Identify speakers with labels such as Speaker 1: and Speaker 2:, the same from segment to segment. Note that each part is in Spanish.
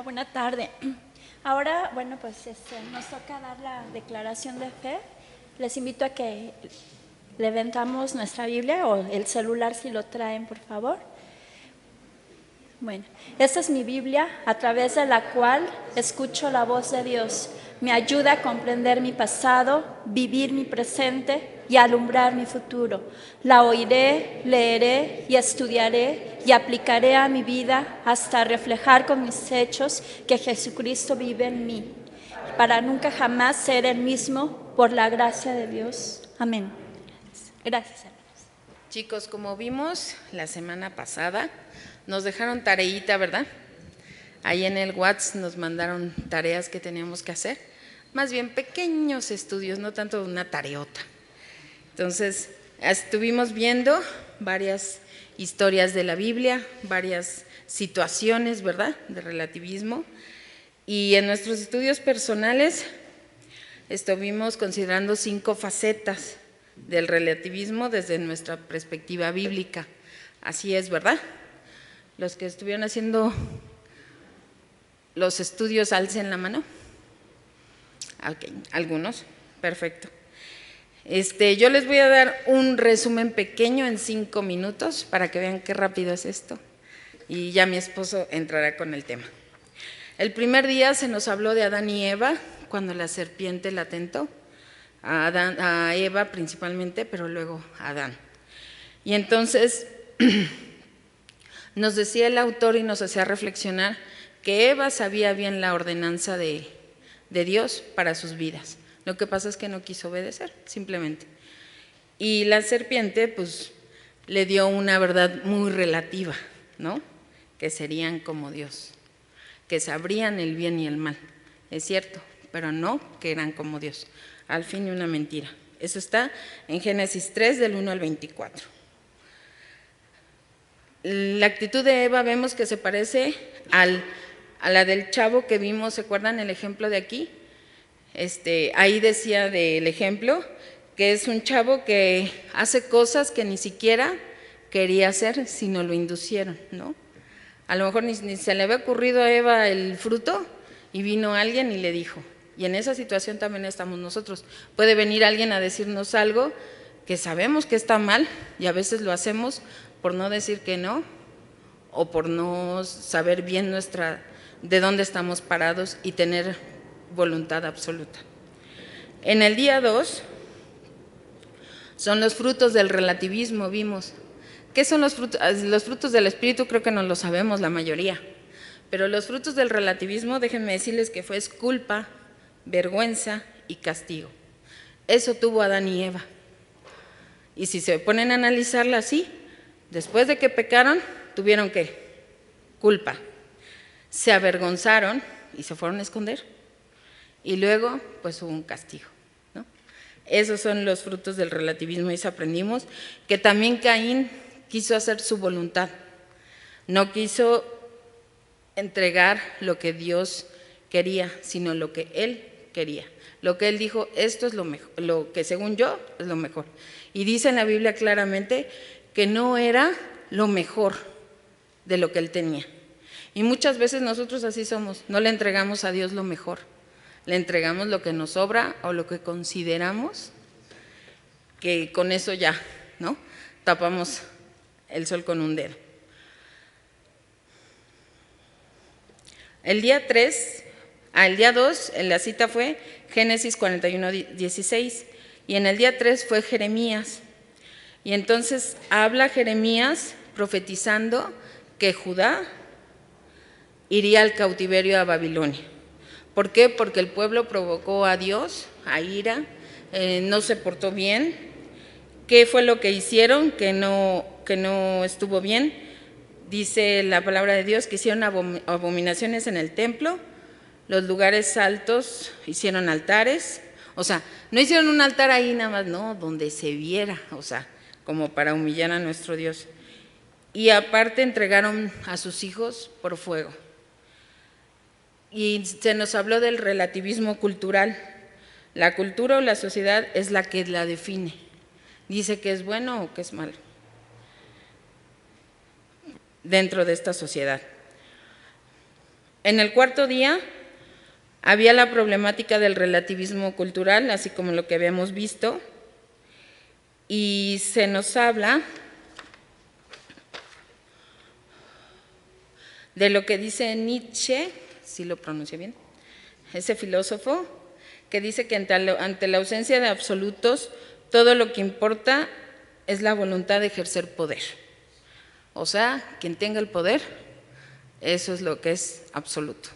Speaker 1: Hola, buena tarde. Ahora, pues nos toca dar la declaración de fe. Les invito a que levantamos nuestra Biblia o el celular si lo traen, por favor. Bueno, esta es mi Biblia a través de la cual escucho la voz de Dios. Me ayuda a comprender mi pasado, vivir mi presente y alumbrar mi futuro. La oiré, leeré y estudiaré y aplicaré a mi vida hasta reflejar con mis hechos que Jesucristo vive en mí, para nunca jamás ser el mismo por la gracia de Dios. Amén. Gracias, hermanos.
Speaker 2: Chicos, como vimos la semana pasada, nos dejaron tareita, ¿verdad? Ahí en el WhatsApp nos mandaron tareas que teníamos que hacer, más bien pequeños estudios, no tanto una tareota. Entonces, estuvimos viendo varias historias de la Biblia, varias situaciones, ¿verdad?, de relativismo. Y en nuestros estudios personales estuvimos considerando 5 facetas del relativismo desde nuestra perspectiva bíblica. Así es, ¿verdad? Los que estuvieron haciendo los estudios, alcen la mano. Ok, algunos, perfecto. Yo les voy a dar un resumen pequeño en 5 minutos para que vean qué rápido es esto. Y ya mi esposo entrará con el tema. El primer día se nos habló de Adán y Eva, cuando la serpiente la tentó. A Eva principalmente, pero luego a Adán. Y entonces nos decía el autor y nos hacía reflexionar que Eva sabía bien la ordenanza de Dios para sus vidas. Lo que pasa es que no quiso obedecer, simplemente. Y la serpiente, pues, le dio una verdad muy relativa, ¿no? Que serían como Dios, que sabrían el bien y el mal. Es cierto, pero no que eran como Dios. Al fin, una mentira. Eso está en Génesis 3, del 1 al 24. La actitud de Eva vemos que se parece a la del chavo que vimos, ¿se acuerdan el ejemplo de aquí? Ahí decía del ejemplo que es un chavo que hace cosas que ni siquiera quería hacer, sino lo inducieron, ¿no? A lo mejor ni se le había ocurrido a Eva el fruto y vino alguien y le dijo. Y en esa situación también estamos nosotros. Puede venir alguien a decirnos algo que sabemos que está mal y a veces lo hacemos por no decir que no o por no saber bien de dónde estamos parados y tener voluntad absoluta. En el día 2 son los frutos del relativismo, vimos. ¿Qué son los frutos? Los frutos del Espíritu creo que no lo sabemos la mayoría, pero los frutos del relativismo, déjenme decirles que fue culpa, vergüenza y castigo. Eso tuvo Adán y Eva. Y si se ponen a analizarla así, después de que pecaron, tuvieron ¿qué? Culpa. Se avergonzaron y se fueron a esconder. Y luego, pues hubo un castigo, ¿no? Esos son los frutos del relativismo y eso aprendimos, que también Caín quiso hacer su voluntad. No quiso entregar lo que Dios quería, sino lo que él quería. Lo que él dijo, esto es lo mejor, lo que según yo es lo mejor. Y dice en la Biblia claramente que no era lo mejor de lo que él tenía. Y muchas veces nosotros así somos, no le entregamos a Dios lo mejor, le entregamos lo que nos sobra o lo que consideramos que con eso ya, ¿no? Tapamos el sol con un dedo. El día 2, la cita fue Génesis 41, 16, y en el día 3 fue Jeremías. Y entonces habla Jeremías profetizando que Judá iría al cautiverio a Babilonia. ¿Por qué? Porque el pueblo provocó a Dios, a ira, no se portó bien. ¿Qué fue lo que hicieron que no estuvo bien? Dice la palabra de Dios que hicieron abominaciones en el templo, los lugares altos hicieron altares, o sea, no hicieron un altar ahí nada más, no, donde se viera, o sea, como para humillar a nuestro Dios. Y aparte entregaron a sus hijos por fuego. Y se nos habló del relativismo cultural. La cultura o la sociedad es la que la define. Dice que es bueno o que es malo dentro de esta sociedad. En el cuarto día había la problemática del relativismo cultural, así como lo que habíamos visto, y se nos habla de lo que dice Nietzsche, si lo pronuncio bien, ese filósofo, que dice que ante la ausencia de absolutos, todo lo que importa es la voluntad de ejercer poder. O sea, quien tenga el poder, eso es lo que es absoluto.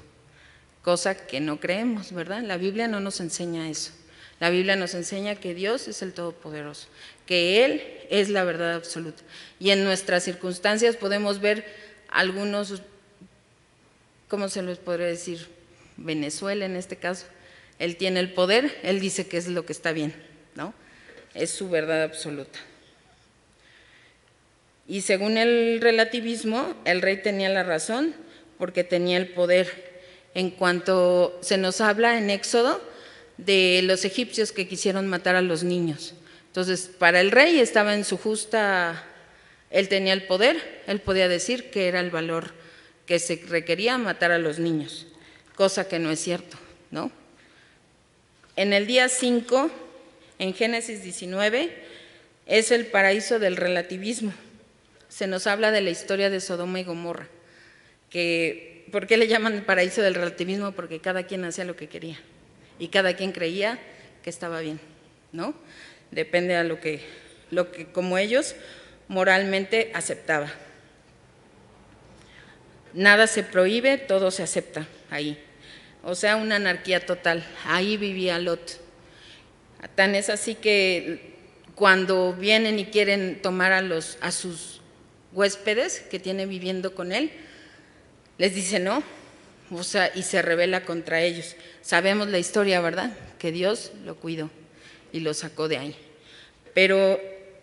Speaker 2: Cosa que no creemos, ¿verdad? La Biblia no nos enseña eso. La Biblia nos enseña que Dios es el Todopoderoso, que Él es la verdad absoluta. Y en nuestras circunstancias podemos ver algunos, ¿cómo se les podría decir? Venezuela en este caso. Él tiene el poder, Él dice que es lo que está bien, ¿no? Es su verdad absoluta. Y según el relativismo, el rey tenía la razón porque tenía el poder. En cuanto se nos habla en Éxodo de los egipcios que quisieron matar a los niños. Entonces, para el rey estaba en su justa, él tenía el poder, él podía decir que era el valor que se requería matar a los niños, cosa que no es cierto, ¿no? En el día 5, en Génesis 19, es el paraíso del relativismo. Se nos habla de la historia de Sodoma y Gomorra, que ¿por qué le llaman el paraíso del relativismo? Porque cada quien hacía lo que quería y cada quien creía que estaba bien, ¿no? Depende a lo que como ellos moralmente aceptaba. Nada se prohíbe, todo se acepta ahí. O sea, una anarquía total. Ahí vivía Lot. Tan es así que cuando vienen y quieren tomar a sus huéspedes que tiene viviendo con él, les dice no, o sea, y se rebela contra ellos. Sabemos la historia, ¿verdad? Que Dios lo cuidó y lo sacó de ahí. Pero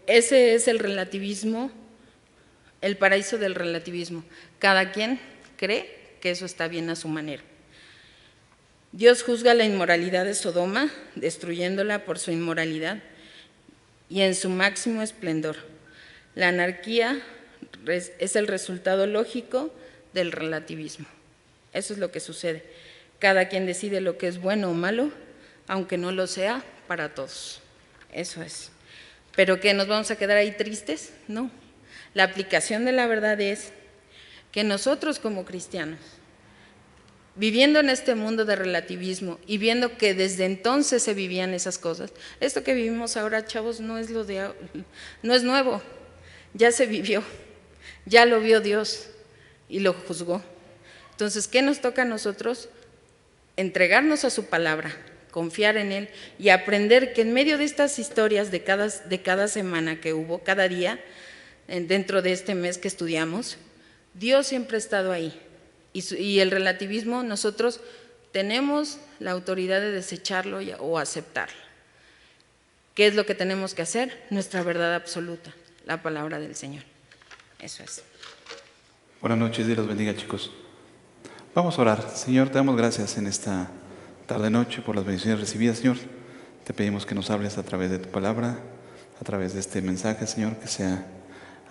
Speaker 2: ese es el relativismo, el paraíso del relativismo. Cada quien cree que eso está bien a su manera. Dios juzga la inmoralidad de Sodoma, destruyéndola por su inmoralidad y en su máximo esplendor. La anarquía es el resultado lógico del relativismo. Eso es lo que sucede. Cada quien decide lo que es bueno o malo, aunque no lo sea para todos. Eso es. ¿Pero qué, nos vamos a quedar ahí tristes? No. La aplicación de la verdad es que nosotros como cristianos, viviendo en este mundo de relativismo y viendo que desde entonces se vivían esas cosas, esto que vivimos ahora, chavos, no es nuevo, ya se vivió, ya lo vio Dios y lo juzgó. Entonces, ¿qué nos toca a nosotros? Entregarnos a su palabra, confiar en Él y aprender que en medio de estas historias de cada semana que hubo, cada día, dentro de este mes que estudiamos, Dios siempre ha estado ahí. Y el relativismo, nosotros tenemos la autoridad de desecharlo o aceptarlo. ¿Qué es lo que tenemos que hacer? Nuestra verdad absoluta, la palabra del Señor. Eso es.
Speaker 3: Buenas noches, Dios los bendiga, chicos. Vamos a orar. Señor, te damos gracias en esta tarde-noche por las bendiciones recibidas, Señor. Te pedimos que nos hables a través de tu palabra, a través de este mensaje, Señor, que sea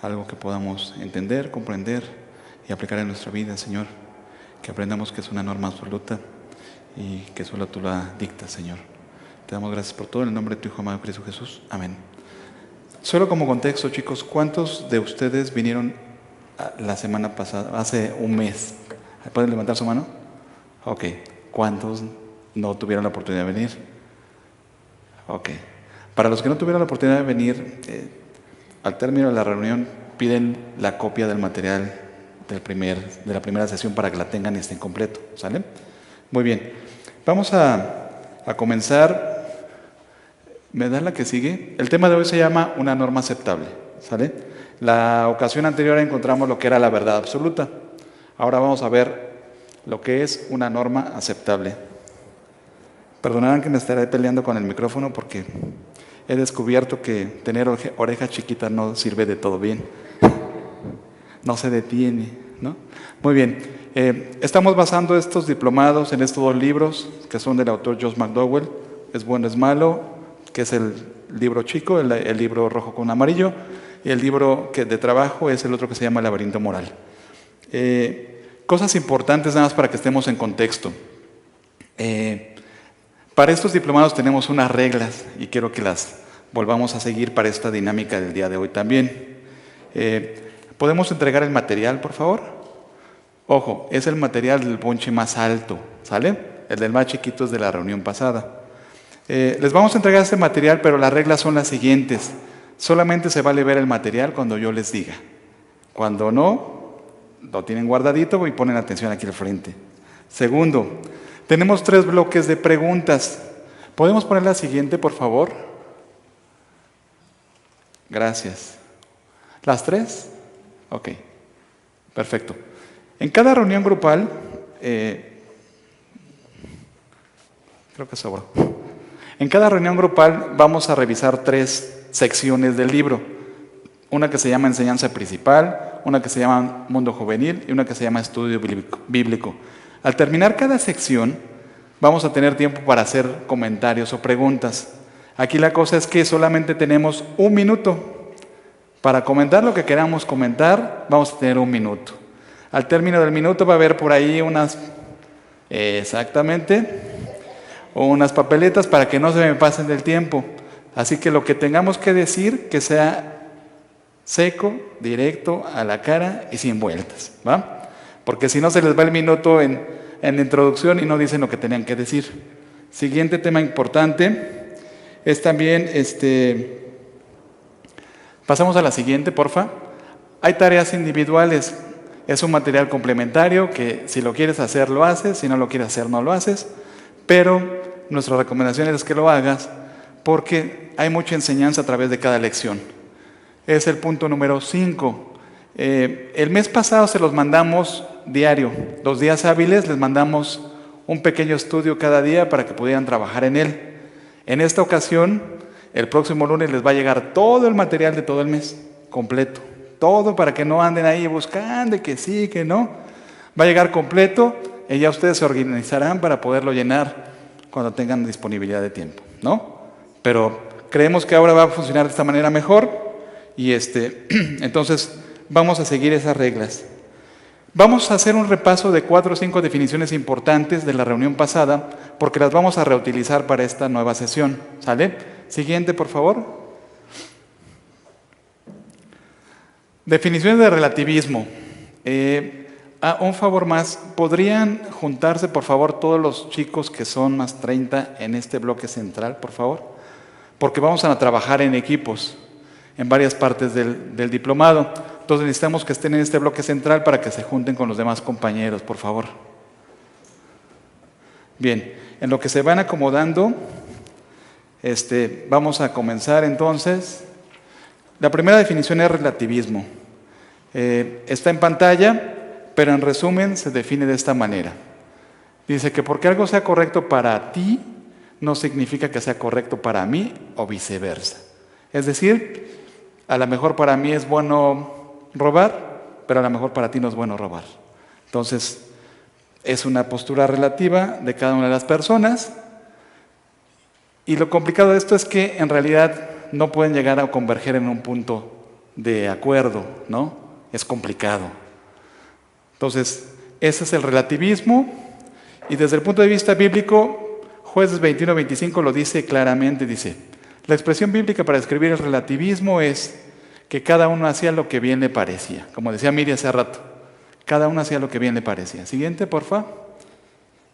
Speaker 3: algo que podamos entender, comprender y aplicar en nuestra vida, Señor. Que aprendamos que es una norma absoluta y que solo tú la dictas, Señor. Te damos gracias por todo en el nombre de tu Hijo amado Cristo Jesús. Amén. Solo como contexto, chicos, ¿cuántos de ustedes vinieron la semana pasada, hace un mes? ¿Pueden levantar su mano? Ok. ¿Cuántos no tuvieron la oportunidad de venir? Ok. Para los que no tuvieron la oportunidad de venir, al término de la reunión piden la copia del material de la primera sesión para que la tengan y estén completo, ¿sale? Muy bien. Vamos a comenzar. ¿Me da la que sigue? El tema de hoy se llama una norma aceptable, ¿sale? La ocasión anterior encontramos lo que era la verdad absoluta. Ahora vamos a ver lo que es una norma aceptable. Perdonarán que me estaré peleando con el micrófono porque he descubierto que tener orejas chiquitas no sirve de todo bien. No se detiene, ¿no? Muy bien. Estamos basando estos diplomados en estos dos libros que son del autor Josh McDowell, Es bueno, es malo, que es el libro chico, el libro rojo con amarillo, y el libro de trabajo es el otro que se llama El laberinto moral. Cosas importantes nada más para que estemos en contexto. Para estos diplomados tenemos unas reglas y quiero que las volvamos a seguir para esta dinámica del día de hoy también. ¿Podemos entregar el material, por favor? Ojo, es el material del bonche más alto, ¿sale? El del más chiquito es de la reunión pasada. Les vamos a entregar este material, pero las reglas son las siguientes. Solamente se vale ver el material cuando yo les diga. Cuando no, lo tienen guardadito y ponen atención aquí al frente. Segundo, tenemos 3 bloques de preguntas. ¿Podemos poner la siguiente, por favor? Gracias. ¿Las 3? Ok, perfecto. En cada reunión grupal, creo que sobró. En cada reunión grupal vamos a revisar 3 secciones del libro. Una que se llama Enseñanza Principal, una que se llama Mundo Juvenil y una que se llama Estudio Bíblico. Al terminar cada sección, vamos a tener tiempo para hacer comentarios o preguntas. Aquí la cosa es que solamente tenemos 1 minuto. Para comentar lo que queramos comentar, vamos a tener 1 minuto. Al término del minuto va a haber por ahí unas papeletas para que no se me pasen del tiempo. Así que lo que tengamos que decir, que sea seco, directo, a la cara y sin vueltas, ¿va? Porque si no se les va el minuto en la introducción y no dicen lo que tenían que decir. Siguiente tema importante es también, pasamos a la siguiente, porfa. Hay tareas individuales. Es un material complementario que si lo quieres hacer, lo haces. Si no lo quieres hacer, no lo haces. Pero nuestra recomendación es que lo hagas porque hay mucha enseñanza a través de cada lección. Es el punto número 5. El mes pasado se los mandamos diario. Los días hábiles les mandamos un pequeño estudio cada día para que pudieran trabajar en él. En esta ocasión, el próximo lunes les va a llegar todo el material de todo el mes, completo. Todo para que no anden ahí buscando que sí, que no. Va a llegar completo y ya ustedes se organizarán para poderlo llenar cuando tengan disponibilidad de tiempo, ¿no? Pero creemos que ahora va a funcionar de esta manera mejor y entonces vamos a seguir esas reglas. Vamos a hacer un repaso de 4 o 5 definiciones importantes de la reunión pasada porque las vamos a reutilizar para esta nueva sesión, ¿sale? Siguiente, por favor. Definiciones de relativismo. Un favor más, ¿podrían juntarse por favor todos los chicos que son más 30 en este bloque central, por favor? Porque vamos a trabajar en equipos en varias partes del diplomado. Entonces necesitamos que estén en este bloque central para que se junten con los demás compañeros, por favor. Bien, en lo que se van acomodando, vamos a comenzar entonces. La primera definición es relativismo. Está en pantalla, pero en resumen se define de esta manera. Dice que porque algo sea correcto para ti, no significa que sea correcto para mí o viceversa. Es decir, a lo mejor para mí es bueno robar, pero a lo mejor para ti no es bueno robar. Entonces, es una postura relativa de cada una de las personas. Y lo complicado de esto es que en realidad no pueden llegar a converger en un punto de acuerdo, ¿no? Es complicado. Entonces, ese es el relativismo. Y desde el punto de vista bíblico, Jueces 21-25 lo dice claramente, dice, la expresión bíblica para describir el relativismo es que cada uno hacía lo que bien le parecía. Como decía Miri hace rato, cada uno hacía lo que bien le parecía. Siguiente, porfa.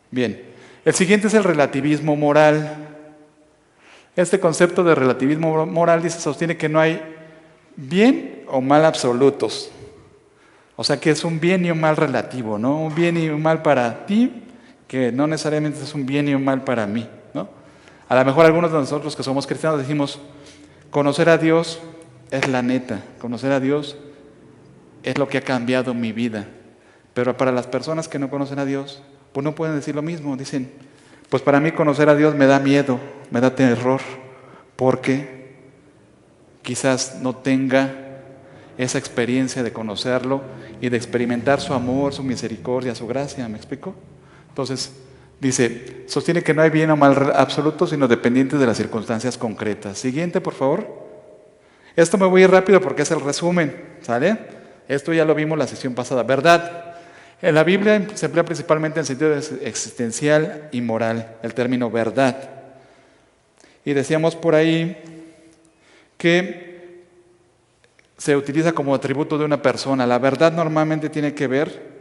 Speaker 3: Bien, el siguiente es el relativismo moral. Este concepto de relativismo moral dice, sostiene que no hay bien o mal absolutos. O sea que es un bien y un mal relativo, ¿no? Un bien y un mal para ti, que no necesariamente es un bien y un mal para mí, ¿no? A lo mejor algunos de nosotros que somos cristianos decimos, conocer a Dios es la neta, conocer a Dios es lo que ha cambiado mi vida. Pero para las personas que no conocen a Dios, pues no pueden decir lo mismo. Dicen, pues para mí conocer a Dios me da miedo, me da terror, porque quizás no tenga esa experiencia de conocerlo y de experimentar su amor, su misericordia, su gracia. ¿Me explico? Entonces, dice, sostiene que no hay bien o mal absoluto, sino dependiente de las circunstancias concretas. Siguiente, por favor. Esto me voy a ir rápido porque es el resumen, ¿sale? Esto ya lo vimos la sesión pasada. ¿Verdad? En la Biblia se emplea principalmente en sentido existencial y moral el término verdad. Y decíamos por ahí que se utiliza como atributo de una persona. La verdad normalmente tiene que ver,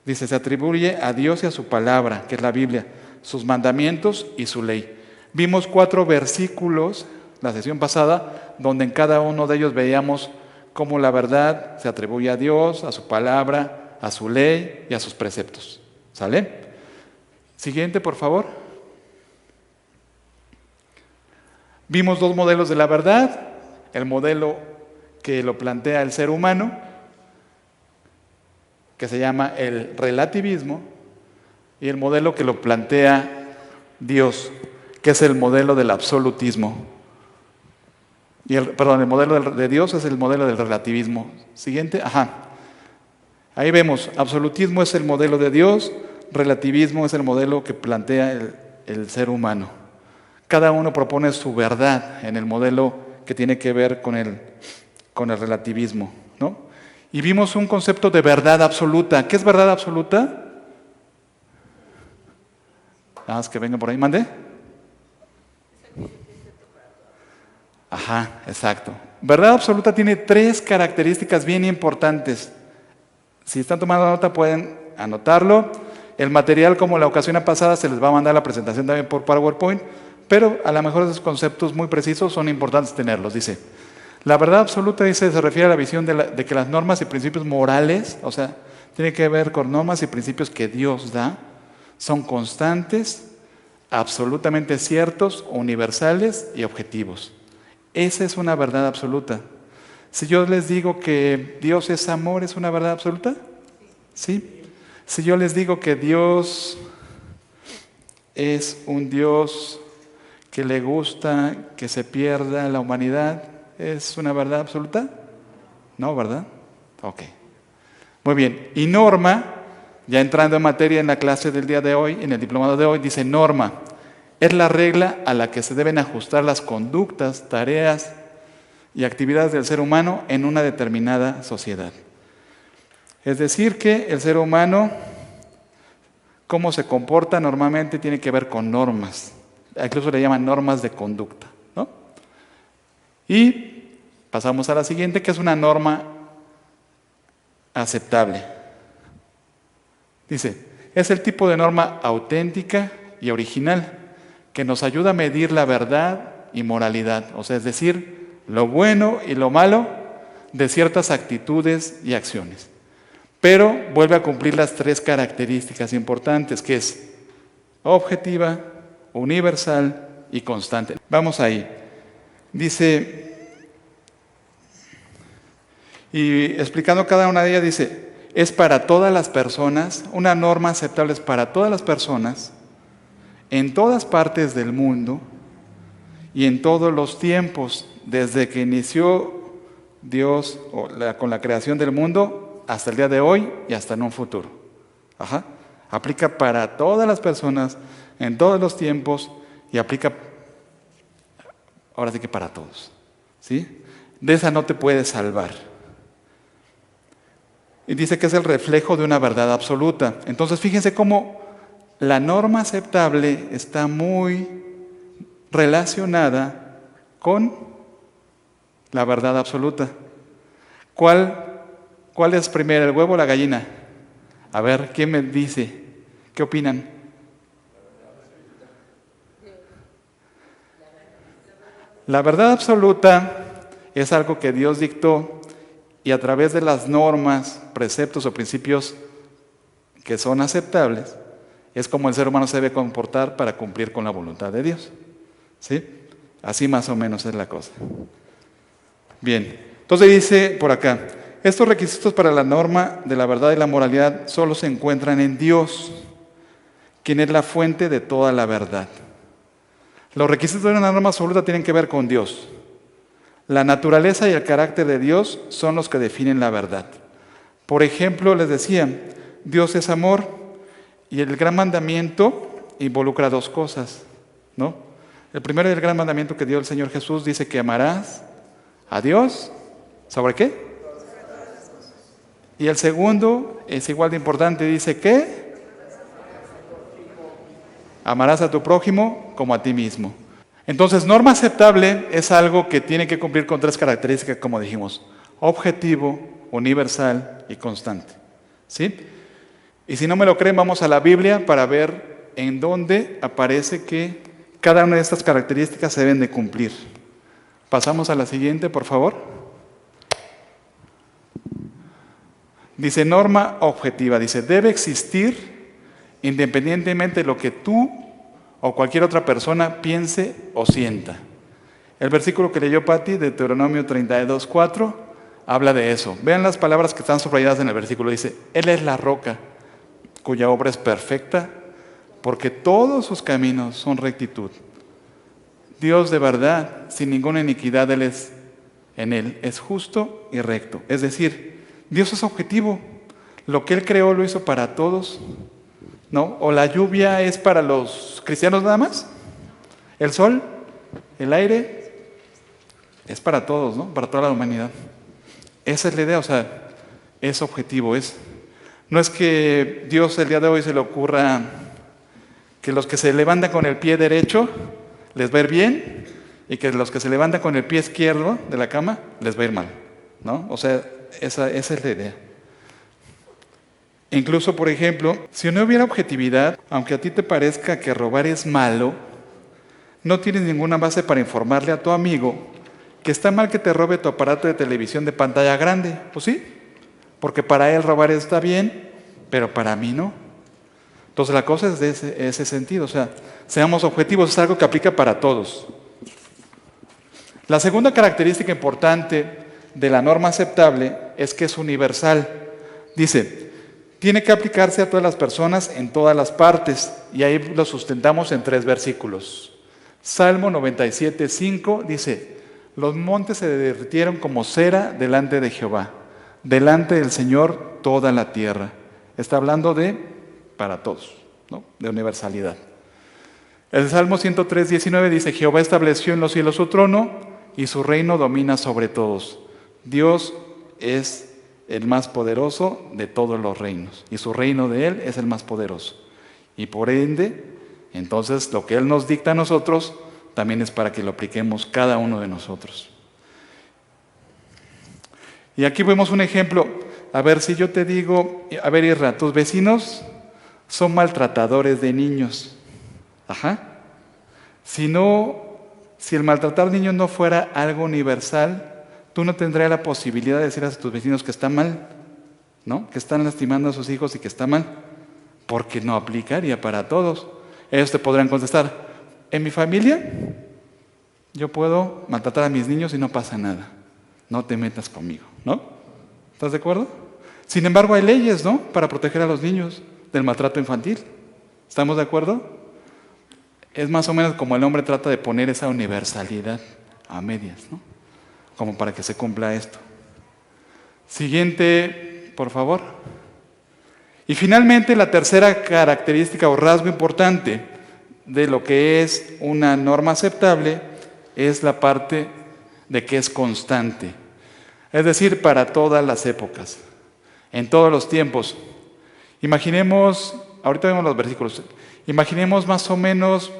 Speaker 3: dice, se atribuye a Dios y a su palabra, que es la Biblia, sus mandamientos y su ley. Vimos 4 versículos la sesión pasada, donde en cada uno de ellos veíamos cómo la verdad se atribuye a Dios, a su palabra, a su ley y a sus preceptos. ¿Sale? Siguiente, por favor. Vimos 2 modelos de la verdad, el modelo que lo plantea el ser humano, que se llama el relativismo, y el modelo que lo plantea Dios, que es el modelo del absolutismo. El modelo de Dios es el modelo del relativismo. Siguiente, Ahí vemos, absolutismo es el modelo de Dios, relativismo es el modelo que plantea el ser humano. Cada uno propone su verdad en el modelo que tiene que ver con el relativismo, ¿no? Y vimos un concepto de verdad absoluta. ¿Qué es verdad absoluta? Nada más que venga por ahí, mande. Exacto. Verdad absoluta tiene 3 características bien importantes. Si están tomando nota pueden anotarlo. El material, como la ocasión pasada, se les va a mandar la presentación también por PowerPoint, pero a lo mejor esos conceptos muy precisos son importantes tenerlos. Dice, la verdad absoluta, dice, se refiere a la visión de que las normas y principios morales, o sea, tiene que ver con normas y principios que Dios da, son constantes, absolutamente ciertos, universales y objetivos. Esa es una verdad absoluta. Si yo les digo que Dios es amor, ¿es una verdad absoluta? ¿Sí? Si yo les digo que Dios es un Dios que le gusta que se pierda la humanidad, ¿es una verdad absoluta? No, ¿verdad? Ok. Muy bien. Y norma, ya entrando en materia en la clase del día de hoy, en el diplomado de hoy, dice norma. Es la regla a la que se deben ajustar las conductas, tareas y actividades del ser humano en una determinada sociedad. Es decir, que el ser humano, cómo se comporta normalmente tiene que ver con normas. Incluso le llaman normas de conducta, ¿no? Y pasamos a la siguiente, que es una norma aceptable. Dice, es el tipo de norma auténtica y original que nos ayuda a medir la verdad y moralidad, o sea, es decir, lo bueno y lo malo de ciertas actitudes y acciones. Pero vuelve a cumplir las 3 características importantes, que es objetiva, universal y constante. Vamos ahí. Dice, y explicando cada una de ellas, dice, es para todas las personas, una norma aceptable es para todas las personas, en todas partes del mundo y en todos los tiempos, desde que inició Dios con la creación del mundo hasta el día de hoy y hasta en un futuro. Aplica para todas las personas, en todos los tiempos y aplica, ahora sí que para todos. ¿Sí? De esa no te puedes salvar. Y dice que es el reflejo de una verdad absoluta. Entonces fíjense cómo la norma aceptable está muy relacionada con la verdad absoluta. ¿Cuál es primero, el huevo o la gallina? A ver, ¿quién me dice? ¿Qué opinan? La verdad absoluta es algo que Dios dictó y a través de las normas, preceptos o principios que son aceptables, es como el ser humano se debe comportar para cumplir con la voluntad de Dios. ¿Sí? Así más o menos es la cosa. Bien, entonces dice por acá, estos requisitos para la norma de la verdad y la moralidad solo se encuentran en Dios, quien es la fuente de toda la verdad. Los requisitos de una norma absoluta tienen que ver con Dios. La naturaleza y el carácter de Dios son los que definen la verdad. Por ejemplo, les decía, Dios es amor y el gran mandamiento involucra 2 cosas, ¿no? El primero y el gran mandamiento que dio el Señor Jesús dice que amarás a Dios, ¿sobre qué? Y el segundo es igual de importante, dice que amarás a tu prójimo como a ti mismo. Entonces, norma aceptable es algo que tiene que cumplir con 3 características, como dijimos: objetivo, universal y constante. ¿Sí? Y si no me lo creen, vamos a la Biblia para ver en dónde aparece que cada una de estas características se deben de cumplir. Pasamos a la siguiente, por favor. Dice norma objetiva, dice, debe existir independientemente de lo que tú o cualquier otra persona piense o sienta. El versículo que leyó Patti, de Deuteronomio 32:4, habla de eso. Vean las palabras que están subrayadas en el versículo. Dice, Él es la roca, cuya obra es perfecta, porque todos sus caminos son rectitud. Dios de verdad, sin ninguna iniquidad, en Él es justo y recto. Es decir, Dios es objetivo. Lo que Él creó lo hizo para todos, ¿no? ¿O la lluvia es para los cristianos nada más? ¿El sol? ¿El aire? Es para todos, ¿no? Para toda la humanidad. Esa es la idea, o sea, es objetivo. No es que Dios el día de hoy se le ocurra que los que se levantan con el pie derecho les va a ir bien y que los que se levantan con el pie izquierdo de la cama les va a ir mal, ¿no? O sea, esa es la idea. Incluso, por ejemplo, si no hubiera objetividad, aunque a ti te parezca que robar es malo, no tienes ninguna base para informarle a tu amigo que está mal que te robe tu aparato de televisión de pantalla grande. Pues sí, porque para él robar está bien, pero para mí no. Entonces la cosa es de ese sentido, o sea, seamos objetivos, es algo que aplica para todos. La segunda característica importante de la norma aceptable es que es universal. Dice, tiene que aplicarse a todas las personas en todas las partes, y ahí lo sustentamos en 3 versículos. Salmo 97:5 dice, los montes se derritieron como cera delante de Jehová, delante del Señor toda la tierra. Está hablando de para todos, ¿no? De universalidad. El Salmo 103:19 dice, Jehová estableció en los cielos su trono y su reino domina sobre todos. Dios es el más poderoso de todos los reinos y su reino de Él es el más poderoso. Y por ende, entonces lo que Él nos dicta a nosotros también es para que lo apliquemos cada uno de nosotros. Y aquí vemos un ejemplo. A ver, si yo te digo, a ver, Irra, tus vecinos son maltratadores de niños. Ajá. Si el maltratar niños no fuera algo universal, tú no tendrías la posibilidad de decir a tus vecinos que está mal, ¿no? Que están lastimando a sus hijos y que está mal, porque no aplicaría para todos. Ellos te podrán contestar, en mi familia yo puedo maltratar a mis niños y no pasa nada, no te metas conmigo, ¿no? ¿Estás de acuerdo? Sin embargo, hay leyes, ¿no? Para proteger a los niños del maltrato infantil. ¿Estamos de acuerdo? Es más o menos como el hombre trata de poner esa universalidad a medias, ¿no? Como para que se cumpla esto. Siguiente, por favor. Y finalmente, la tercera característica o rasgo importante de lo que es una norma aceptable es la parte de que es constante. Es decir, para todas las épocas, en todos los tiempos. Imaginemos, ahorita vemos los versículos, imaginemos más o menos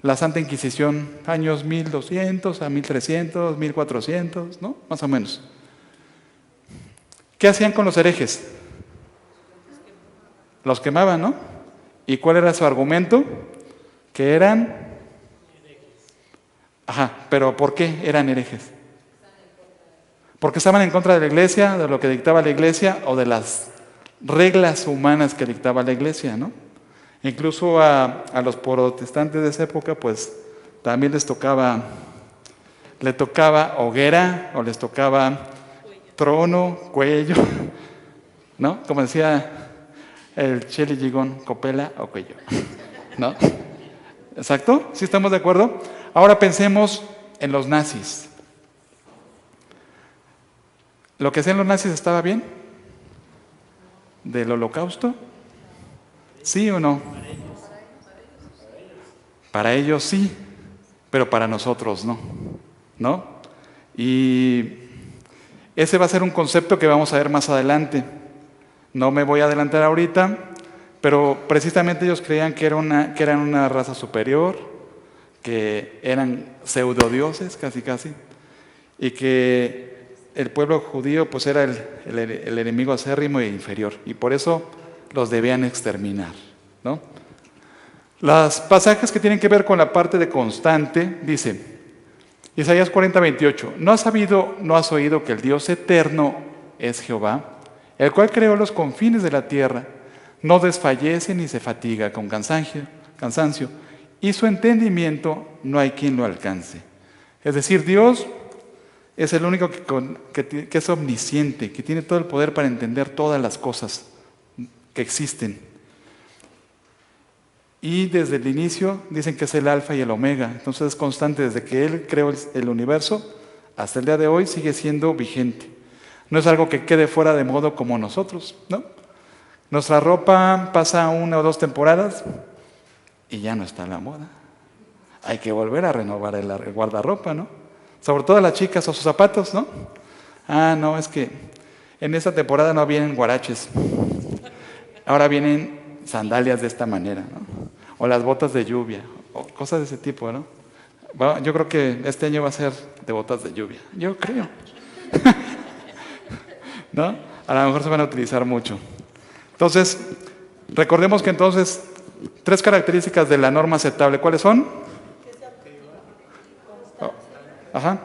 Speaker 3: la Santa Inquisición, años 1200 a 1300, 1400, ¿no? Más o menos. ¿Qué hacían con los herejes? Los quemaban, ¿no? ¿Y cuál era su argumento? Que eran... Ajá, pero ¿por qué eran herejes? Porque estaban en contra de la iglesia, de lo que dictaba la iglesia o de las reglas humanas que dictaba la iglesia, ¿no? Incluso a los protestantes de esa época, pues también le tocaba hoguera o les tocaba trono, cuello, ¿no? Como decía el Chele Gigón, copela o cuello, ¿no? ¿Exacto? ¿Sí estamos de acuerdo? Ahora pensemos en los nazis. ¿Lo que hacían los nazis estaba bien? ¿Del holocausto? ¿Sí o no? Para ellos sí, pero para nosotros no, ¿no? Y Ese va a ser un concepto que vamos a ver más adelante. No me voy a adelantar ahorita, pero precisamente ellos creían que eran una raza superior, que eran pseudodioses casi, y que el pueblo judío pues era el enemigo acérrimo e inferior, y por eso los debían exterminar, ¿no? Los pasajes que tienen que ver con la parte de constante, dice Isaías 40:28, ¿no has sabido, no has oído que el Dios eterno es Jehová, el cual creó los confines de la tierra, no desfallece ni se fatiga con cansancio, y su entendimiento no hay quien lo alcance? Es decir, Dios es el único que es omnisciente, que tiene todo el poder para entender todas las cosas que existen. Y desde el inicio dicen que es el alfa y el omega, entonces es constante desde que Él creó el universo hasta el día de hoy, sigue siendo vigente. No es algo que quede fuera de modo como nosotros, ¿no? Nuestra ropa pasa 1 o 2 temporadas y ya no está a la moda. Hay que volver a renovar el guardarropa, ¿no? Sobre todo las chicas o sus zapatos, ¿no? Ah, no, es que en esta temporada no vienen guaraches. Ahora vienen sandalias de esta manera, ¿no? O las botas de lluvia, o cosas de ese tipo, ¿no? Yo creo que este año va a ser de botas de lluvia, yo creo. ¿No? A lo mejor se van a utilizar mucho. Entonces, recordemos que entonces 3 características de la norma aceptable, ¿cuáles son? Ajá.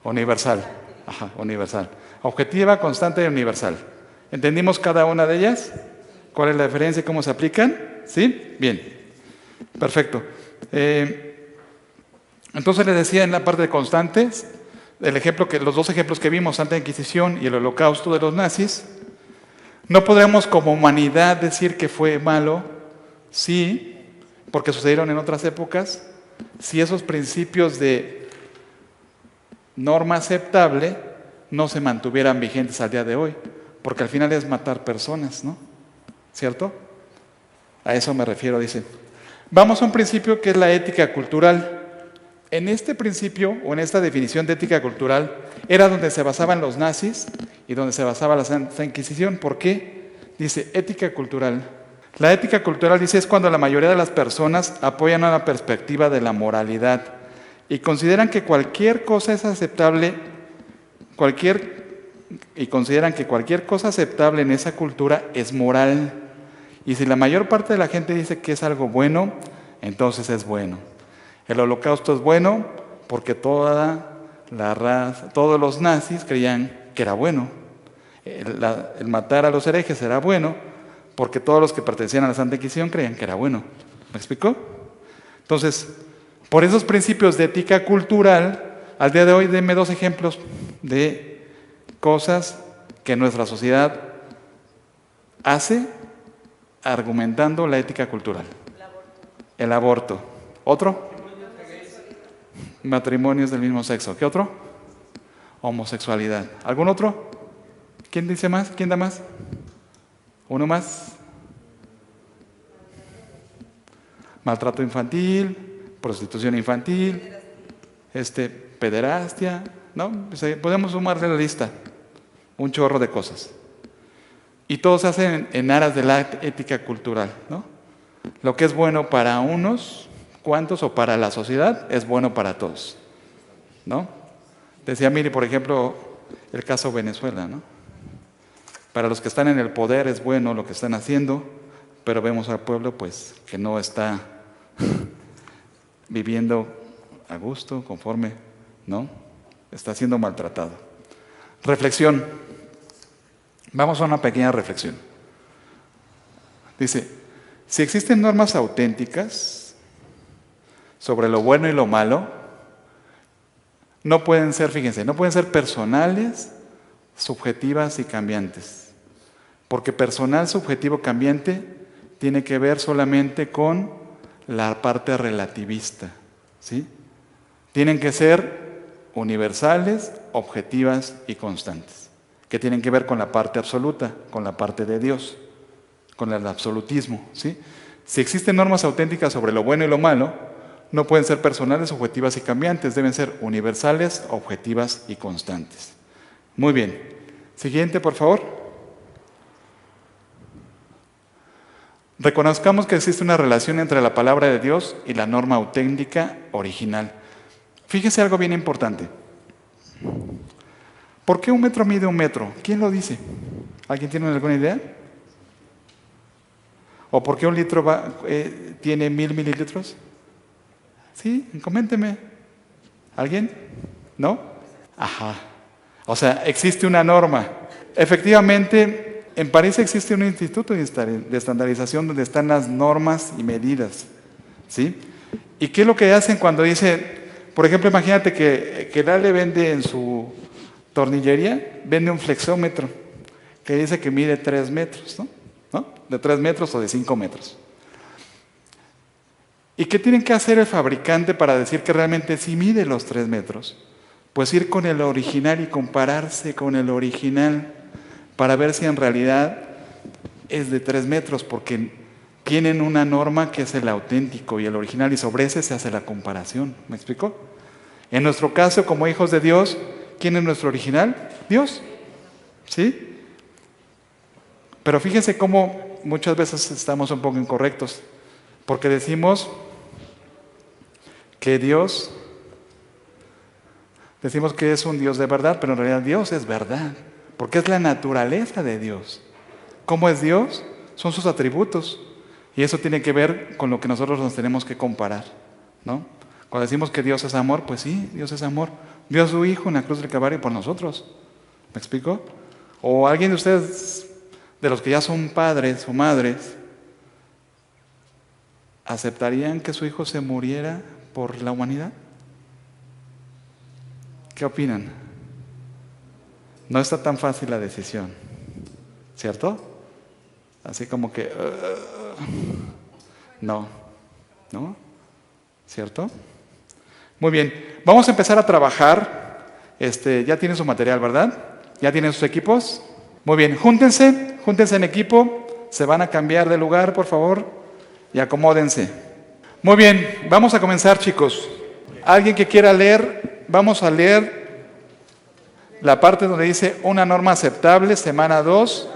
Speaker 3: Universal. Ajá, universal. Objetiva, constante y universal. ¿Entendimos cada una de ellas? ¿Cuál es la diferencia y cómo se aplican? ¿Sí? Bien. Perfecto. Entonces les decía en la parte de constantes, los 2 ejemplos que vimos, Santa Inquisición y el Holocausto de los nazis, no podremos como humanidad decir que fue malo, sí, porque sucedieron en otras épocas, si esos principios de norma aceptable no se mantuvieran vigentes al día de hoy, porque al final es matar personas, ¿no? ¿Cierto? A eso me refiero, dice. Vamos a un principio que es la ética cultural. En este principio, o en esta definición de ética cultural, era donde se basaban los nazis y donde se basaba la Santa Inquisición. ¿Por qué? Dice ética cultural. La ética cultural, dice, es cuando la mayoría de las personas apoyan una perspectiva de la moralidad y consideran que cualquier cosa es aceptable, y consideran que cualquier cosa aceptable en esa cultura es moral. Y si la mayor parte de la gente dice que es algo bueno, entonces es bueno. El Holocausto es bueno porque toda la raza, todos los nazis creían que era bueno. El matar a los herejes era bueno porque todos los que pertenecían a la Santa Inquisición creían que era bueno. ¿Me explicó? Entonces, por esos principios de ética cultural, al día de hoy denme 2 ejemplos de cosas que nuestra sociedad hace argumentando la ética cultural. El aborto. ¿Otro? Matrimonios del mismo sexo. ¿Qué otro? Homosexualidad. ¿Algún otro? ¿Quién dice más? ¿Quién da más? ¿Uno más? Maltrato infantil, prostitución infantil, pederastia, ¿no? Podemos sumarle la lista, un chorro de cosas. Y todo se hace en aras de la ética cultural, ¿no? Lo que es bueno para unos cuantos o para la sociedad es bueno para todos, ¿no? Decía Miri, por ejemplo, el caso Venezuela, ¿no? Para los que están en el poder es bueno lo que están haciendo, pero vemos al pueblo pues que no está viviendo a gusto, conforme, ¿no? Está siendo maltratado. Reflexión. Vamos a una pequeña reflexión. Dice, si existen normas auténticas sobre lo bueno y lo malo, no pueden ser, fíjense, no pueden ser personales, subjetivas y cambiantes. Porque personal, subjetivo, cambiante tiene que ver solamente con la parte relativista, ¿sí? Tienen que ser universales, objetivas y constantes, que tienen que ver con la parte absoluta, con la parte de Dios, con el absolutismo, ¿sí? Si existen normas auténticas sobre lo bueno y lo malo, No pueden ser personales, objetivas y cambiantes, deben ser universales, objetivas y constantes. Muy bien. Siguiente, por favor. Reconozcamos que existe una relación entre la palabra de Dios y la norma auténtica original. Fíjese algo bien importante. ¿Por qué 1 metro mide 1 metro? ¿Quién lo dice? ¿Alguien tiene alguna idea? ¿O por qué 1 litro tiene 1000 mililitros? Sí, coménteme. ¿Alguien? ¿No? Ajá. O sea, existe una norma. Efectivamente, en París existe un instituto de estandarización donde están las normas y medidas. ¿Sí? ¿Y qué es lo que hacen cuando dice, por ejemplo, imagínate que Lale vende en su tornillería, vende un flexómetro que dice que mide 3 metros, ¿no? De 3 metros o de 5 metros. ¿Y qué tienen que hacer el fabricante para decir que realmente sí mide los 3 metros? Pues ir con el original y compararse con el original para ver si en realidad es de 3 metros, porque tienen una norma que es el auténtico y el original, y sobre ese se hace la comparación. ¿Me explico? En nuestro caso, como hijos de Dios, ¿quién es nuestro original? Dios. ¿Sí? Pero fíjense cómo muchas veces estamos un poco incorrectos, porque decimos que es un Dios de verdad, pero en realidad Dios es verdad, porque es la naturaleza de Dios. ¿Cómo es Dios? Son sus atributos, y eso tiene que ver con lo que nosotros nos tenemos que comparar, ¿no? Cuando decimos que Dios es amor, pues sí, Dios es amor. Dio a su Hijo en la cruz del Calvario por nosotros. ¿Me explico? O alguien de ustedes, de los que ya son padres o madres, ¿aceptarían que su hijo se muriera por la humanidad? ¿Qué opinan? No está tan fácil la decisión, ¿cierto? Así como que... no, ¿cierto? Muy bien, vamos a empezar a trabajar. Ya tienen su material, ¿verdad? ¿Ya tienen sus equipos? Muy bien, júntense en equipo, se van a cambiar de lugar, por favor, y acomódense. Muy bien, vamos a comenzar, chicos. ¿Alguien que quiera leer? Vamos a leer la parte donde dice una norma aceptable, semana 2.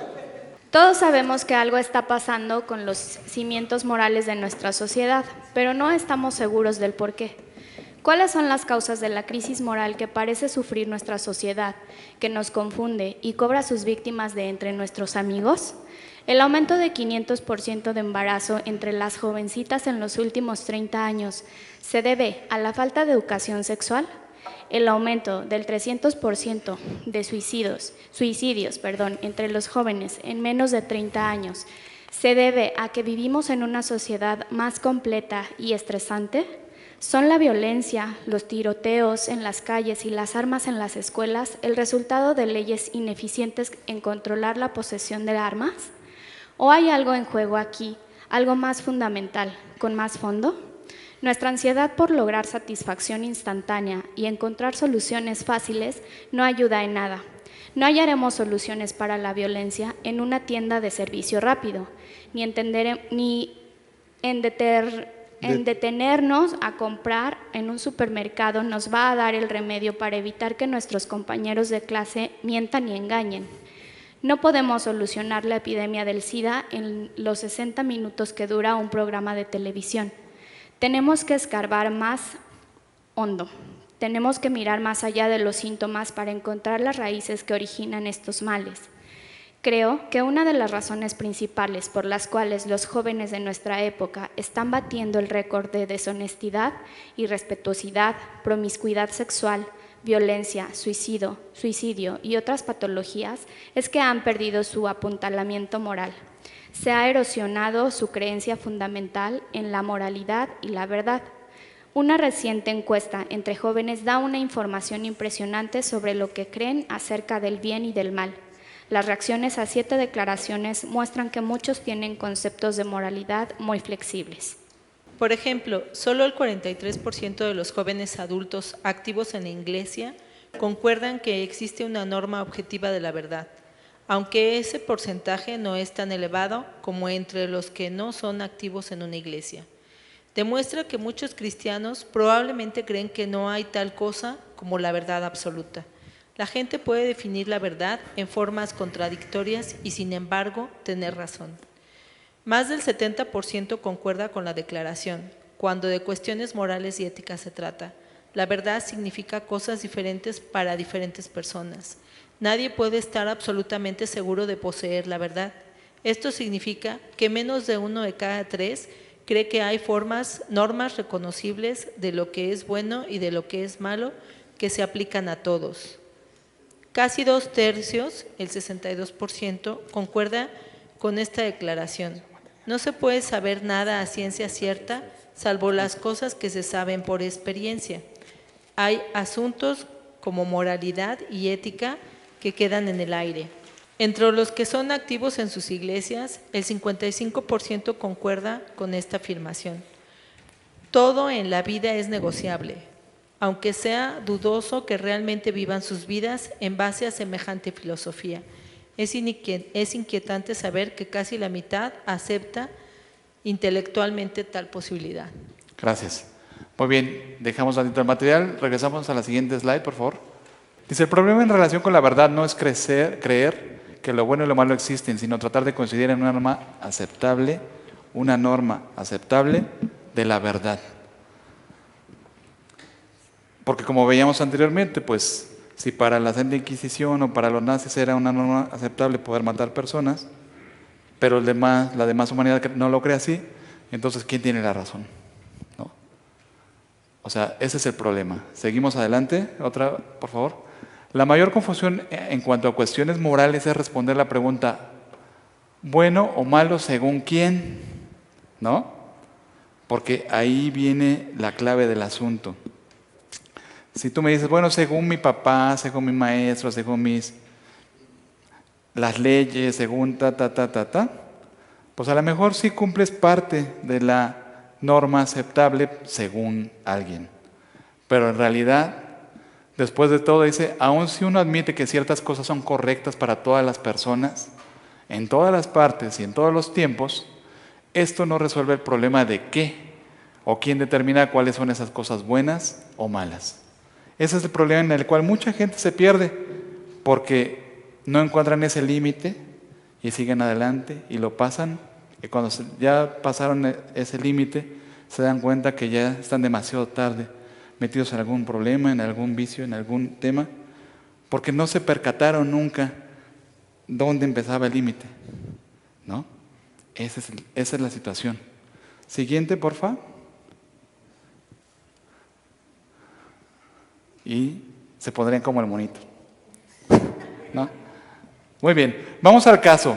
Speaker 4: Todos sabemos que algo está pasando con los cimientos morales de nuestra sociedad, pero no estamos seguros del por qué. ¿Cuáles son las causas de la crisis moral que parece sufrir nuestra sociedad, que nos confunde y cobra sus víctimas de entre nuestros amigos? El aumento de 500% de embarazo entre las jovencitas en los últimos 30 años se debe a la falta de educación sexual. El aumento del 300% de suicidios, entre los jóvenes en menos de 30 años se debe a que vivimos en una sociedad más completa y estresante. ¿Son la violencia, los tiroteos en las calles y las armas en las escuelas el resultado de leyes ineficientes en controlar la posesión de armas? ¿O hay algo en juego aquí, algo más fundamental, con más fondo? Nuestra ansiedad por lograr satisfacción instantánea y encontrar soluciones fáciles no ayuda en nada. No hallaremos soluciones para la violencia en una tienda de servicio rápido, ni en detenernos a comprar en un supermercado nos va a dar el remedio para evitar que nuestros compañeros de clase mientan y engañen. No podemos solucionar la epidemia del SIDA en los 60 minutos que dura un programa de televisión. Tenemos que escarbar más hondo. Tenemos que mirar más allá de los síntomas para encontrar las raíces que originan estos males. Creo que una de las razones principales por las cuales los jóvenes de nuestra época están batiendo el récord de deshonestidad, irrespetuosidad, promiscuidad sexual, violencia, suicidio y otras patologías es que han perdido su apuntalamiento moral. Se ha erosionado su creencia fundamental en la moralidad y la verdad. Una reciente encuesta entre jóvenes da una información impresionante sobre lo que creen acerca del bien y del mal. Las reacciones a 7 declaraciones muestran que muchos tienen conceptos de moralidad muy flexibles.
Speaker 5: Por ejemplo, solo el 43% de los jóvenes adultos activos en la Iglesia concuerdan que existe una norma objetiva de la verdad, aunque ese porcentaje no es tan elevado como entre los que no son activos en una iglesia. Demuestra que muchos cristianos probablemente creen que no hay tal cosa como la verdad absoluta. La gente puede definir la verdad en formas contradictorias y, sin embargo, tener razón. Más del 70% concuerda con la declaración. Cuando de cuestiones morales y éticas se trata, la verdad significa cosas diferentes para diferentes personas. Nadie puede estar absolutamente seguro de poseer la verdad. Esto significa que menos de 1 de cada 3 cree que hay normas reconocibles de lo que es bueno y de lo que es malo que se aplican a todos. Casi 2/3, el 62%, concuerda con esta declaración. No se puede saber nada a ciencia cierta, salvo las cosas que se saben por experiencia. Hay asuntos como moralidad y ética que quedan en el aire. Entre los que son activos en sus iglesias, el 55% concuerda con esta afirmación. Todo en la vida es negociable, aunque sea dudoso que realmente vivan sus vidas en base a semejante filosofía. Es inquietante saber que casi la mitad acepta intelectualmente tal posibilidad.
Speaker 3: Gracias. Muy bien, dejamos tantito el material, regresamos a la siguiente slide, por favor. Dice, el problema en relación con la verdad no es creer que lo bueno y lo malo existen, sino tratar de coincidir en una norma aceptable de la verdad. Porque como veíamos anteriormente, pues si para la Santa Inquisición o para los nazis era una norma aceptable poder matar personas, pero la demás humanidad no lo cree así, entonces ¿quién tiene la razón? ¿No? O sea, ese es el problema. Seguimos adelante, otra, por favor. La mayor confusión en cuanto a cuestiones morales es responder la pregunta, ¿bueno o malo según quién? ¿No? Porque ahí viene la clave del asunto. Si tú me dices, bueno, según mi papá, según mi maestro, según las leyes, según pues a lo mejor sí cumples parte de la norma aceptable según alguien. Pero en realidad, después de todo, dice, aun si uno admite que ciertas cosas son correctas para todas las personas, en todas las partes y en todos los tiempos, esto no resuelve el problema de qué o quién determina cuáles son esas cosas buenas o malas. Ese es el problema en el cual mucha gente se pierde porque no encuentran ese límite y siguen adelante y lo pasan. Y cuando ya pasaron ese límite, se dan cuenta que ya están demasiado tarde, metidos en algún problema, en algún vicio, en algún tema, porque no se percataron nunca dónde empezaba el límite, ¿no? Esa es la situación. Siguiente, porfa. Y se pondrían como el monito, ¿no? Muy bien, vamos al caso.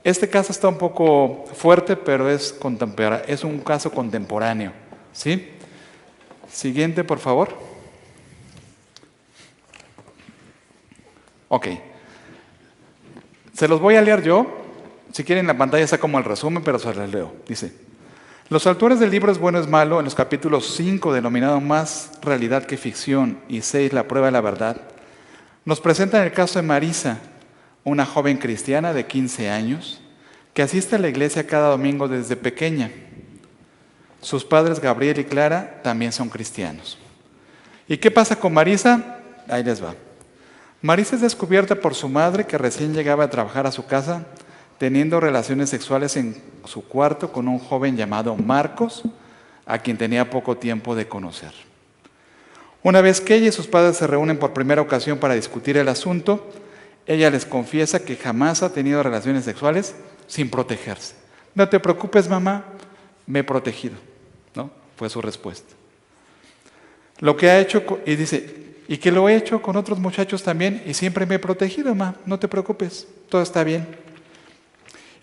Speaker 3: Este caso está un poco fuerte, pero es un caso contemporáneo, ¿sí? Siguiente, por favor. Ok. Se los voy a leer yo. Si quieren, en la pantalla está como el resumen, pero se los leo. Dice, los autores del libro Es bueno, es malo, en los capítulos 5, denominado Más realidad que ficción, y 6, La prueba de la verdad, nos presentan el caso de Marisa, una joven cristiana de 15 años, que asiste a la iglesia cada domingo desde pequeña. Sus padres, Gabriel y Clara, también son cristianos. ¿Y qué pasa con Marisa? Ahí les va. Marisa es descubierta por su madre, que recién llegaba a trabajar a su casa, teniendo relaciones sexuales en su cuarto con un joven llamado Marcos, a quien tenía poco tiempo de conocer. Una vez que ella y sus padres se reúnen por primera ocasión para discutir el asunto, ella les confiesa que jamás ha tenido relaciones sexuales sin protegerse. No te preocupes, mamá, me he protegido, ¿no? Fue su respuesta. Lo que ha hecho, y dice, y que lo he hecho con otros muchachos también, y siempre me he protegido, mamá, no te preocupes, todo está bien.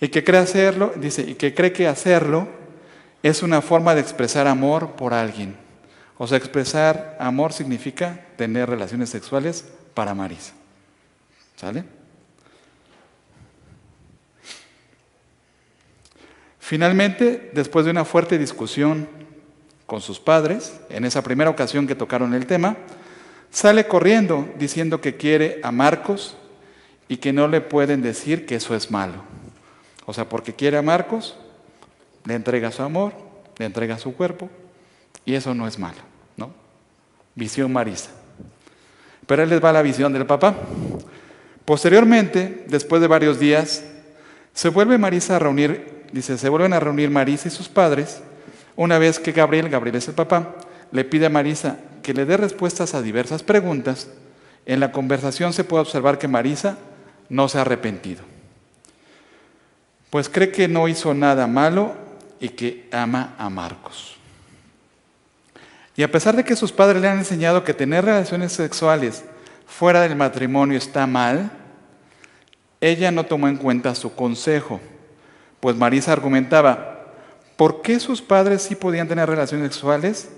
Speaker 3: Y que cree hacerlo, dice, y que cree que hacerlo es una forma de expresar amor por alguien. O sea, expresar amor significa tener relaciones sexuales para Marisa. ¿Sale? Finalmente, después de una fuerte discusión con sus padres, en esa primera ocasión que tocaron el tema, sale corriendo diciendo que quiere a Marcos y que no le pueden decir que eso es malo. O sea, porque quiere a Marcos, le entrega su amor le entrega su cuerpo y eso no es malo, ¿no? Visión Marisa. Pero ahí les va la visión del papá. Posteriormente, después de varios días, se vuelven a reunir Marisa y sus padres, una vez que Gabriel es el papá, le pide a Marisa que le dé respuestas a diversas preguntas. En la conversación se puede observar que Marisa no se ha arrepentido, pues cree que no hizo nada malo y que ama a Marcos. Y a pesar de que sus padres le han enseñado que tener relaciones sexuales fuera del matrimonio está mal, ella no tomó en cuenta su consejo, pues Marisa argumentaba, ¿por qué sus padres sí podían tener relaciones sexuales?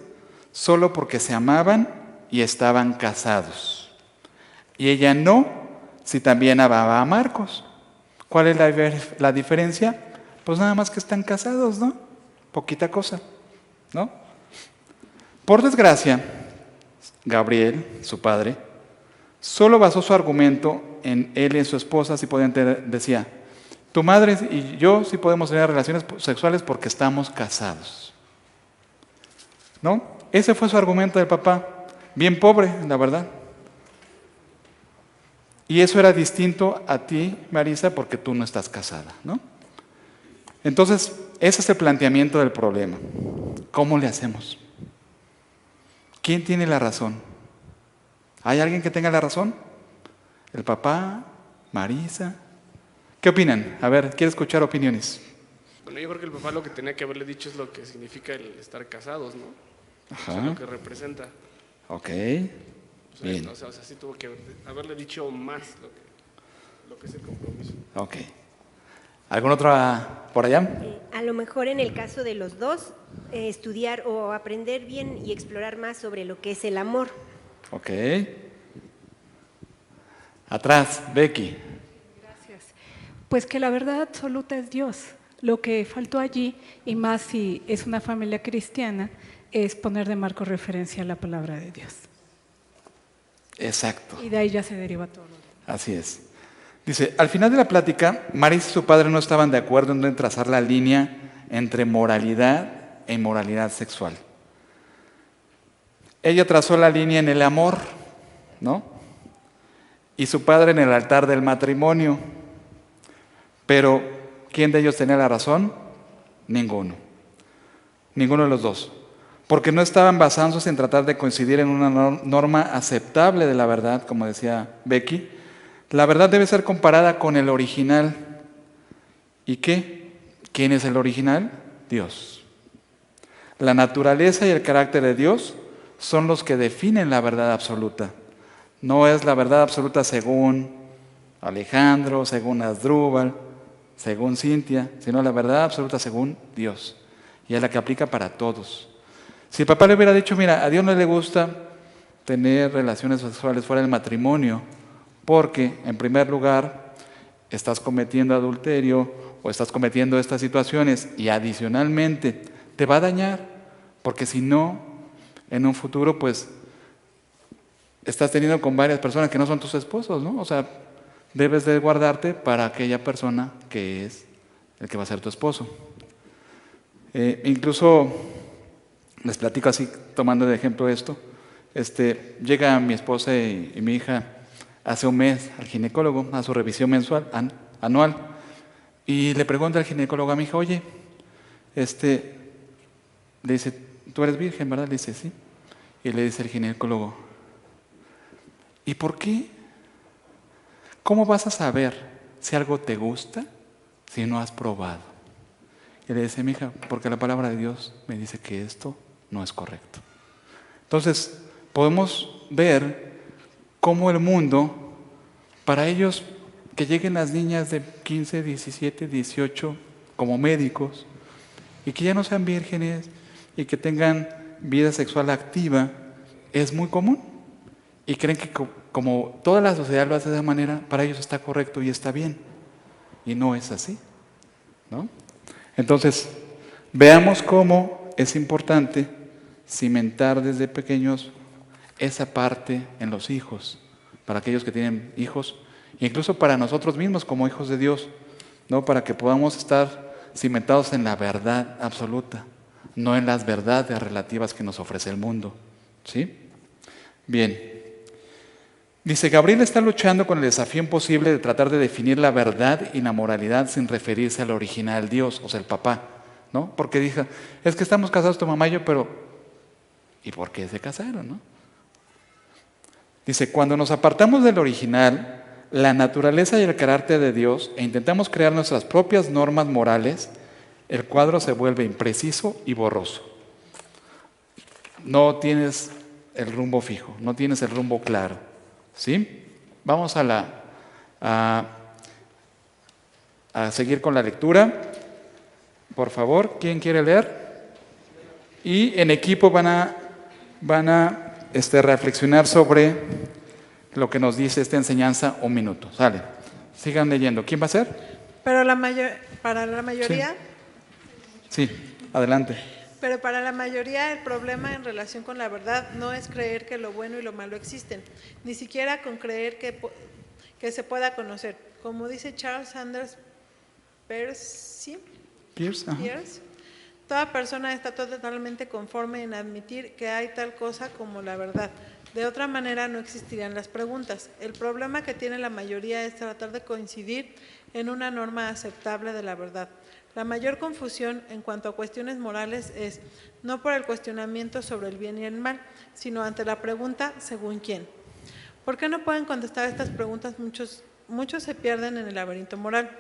Speaker 3: Solo porque se amaban y estaban casados. Y ella no, si también amaba a Marcos. ¿Cuál es la diferencia? Pues nada más que están casados, ¿no? Poquita cosa, ¿no? Por desgracia, Gabriel, su padre, solo basó su argumento en él y en su esposa, si podían tener, decía, tu madre y yo sí podemos tener relaciones sexuales porque estamos casados, ¿no? Ese fue su argumento del papá, bien pobre, la verdad. Y eso era distinto a ti, Marisa, porque tú no estás casada, ¿no? Entonces, ese es el planteamiento del problema. ¿Cómo le hacemos? ¿Quién tiene la razón? ¿Hay alguien que tenga la razón? ¿El papá? ¿Marisa? ¿Qué opinan? A ver, quiero escuchar opiniones.
Speaker 6: Bueno, yo creo que el papá lo que tenía que haberle dicho es lo que significa el estar casados, ¿no?
Speaker 3: Ajá.
Speaker 6: O sea, lo que representa.
Speaker 3: Ok.
Speaker 6: O sea,
Speaker 3: Bien.
Speaker 6: o sea, sí tuvo que haberle dicho más lo que es el compromiso.
Speaker 3: Ok. ¿Algún otro por allá?
Speaker 7: A lo mejor en el caso de los dos, estudiar o aprender bien y explorar más sobre lo que es el amor.
Speaker 3: Ok. Atrás, Becky.
Speaker 8: Gracias. Pues que la verdad absoluta es Dios. Lo que faltó allí, y más si es una familia cristiana, es poner de marco referencia a la palabra de Dios.
Speaker 3: Exacto.
Speaker 8: Y de ahí ya se deriva todo.
Speaker 3: Así es. Dice, al final de la plática, Marisa y su padre no estaban de acuerdo en trazar la línea entre moralidad e inmoralidad sexual. Ella trazó la línea en el amor, ¿no? Y su padre en el altar del matrimonio. Pero, ¿quién de ellos tenía la razón? Ninguno. Ninguno de los dos. Porque no estaban basándose en tratar de coincidir en una norma aceptable de la verdad, como decía Becky. La verdad debe ser comparada con el original. ¿Y qué? ¿Quién es el original? Dios. La naturaleza y el carácter de Dios son los que definen la verdad absoluta. No es la verdad absoluta según Alejandro, según Asdrúbal, según Cintia, sino la verdad absoluta según Dios. Y es la que aplica para todos. Si el papá le hubiera dicho, mira, a Dios no le gusta tener relaciones sexuales fuera del matrimonio, porque, en primer lugar, estás cometiendo adulterio o estás cometiendo estas situaciones y adicionalmente te va a dañar, porque si no, en un futuro, pues, estás teniendo con varias personas que no son tus esposos, ¿no? O sea, debes de guardarte para aquella persona que es el que va a ser tu esposo. Incluso, les platico así, tomando de ejemplo esto, llega mi esposa y mi hija hace un mes al ginecólogo, a su revisión mensual, anual, y le pregunta al ginecólogo a mi hija, oye, le dice, tú eres virgen, ¿verdad? Le dice, sí. Y le dice el ginecólogo, ¿y por qué? ¿Cómo vas a saber si algo te gusta si no has probado? Y le dice, mi hija, porque la palabra de Dios me dice que esto no es correcto. Entonces, podemos ver cómo el mundo, para ellos, que lleguen las niñas de 15, 17, 18 como médicos y que ya no sean vírgenes y que tengan vida sexual activa, es muy común. Y creen que como toda la sociedad lo hace de esa manera, para ellos está correcto y está bien. Y no es así, ¿no? Entonces, veamos cómo es importante cimentar desde pequeños esa parte en los hijos, para aquellos que tienen hijos, incluso para nosotros mismos como hijos de Dios, ¿no? Para que podamos estar cimentados en la verdad absoluta, no en las verdades relativas que nos ofrece el mundo. ¿Sí? Bien. Dice, Gabriel está luchando con el desafío imposible de tratar de definir la verdad y la moralidad sin referirse al original Dios, o sea, el papá, ¿no? Porque dijo, es que estamos casados tu mamá y yo, pero ¿y por qué se casaron, no? Dice, cuando nos apartamos del original, la naturaleza y el carácter de Dios e intentamos crear nuestras propias normas morales, el cuadro se vuelve impreciso y borroso. No tienes el rumbo fijo, no tienes el rumbo claro. ¿Sí? Vamos a seguir con la lectura. Por favor, ¿quién quiere leer? Y en equipo van a reflexionar sobre lo que nos dice esta enseñanza un minuto. Sale. Sigan leyendo. ¿Quién va a ser?
Speaker 9: Pero para la mayoría...
Speaker 3: Sí, adelante.
Speaker 9: Pero para la mayoría el problema en relación con la verdad no es creer que lo bueno y lo malo existen, ni siquiera con creer que se pueda conocer. Como dice Charles Sanders Peirce, toda persona está totalmente conforme en admitir que hay tal cosa como la verdad. De otra manera no existirían las preguntas. El problema que tiene la mayoría es tratar de coincidir en una norma aceptable de la verdad. La mayor confusión en cuanto a cuestiones morales es no por el cuestionamiento sobre el bien y el mal, sino ante la pregunta ¿según quién? ¿Por qué no pueden contestar estas preguntas? Muchos se pierden en el laberinto moral.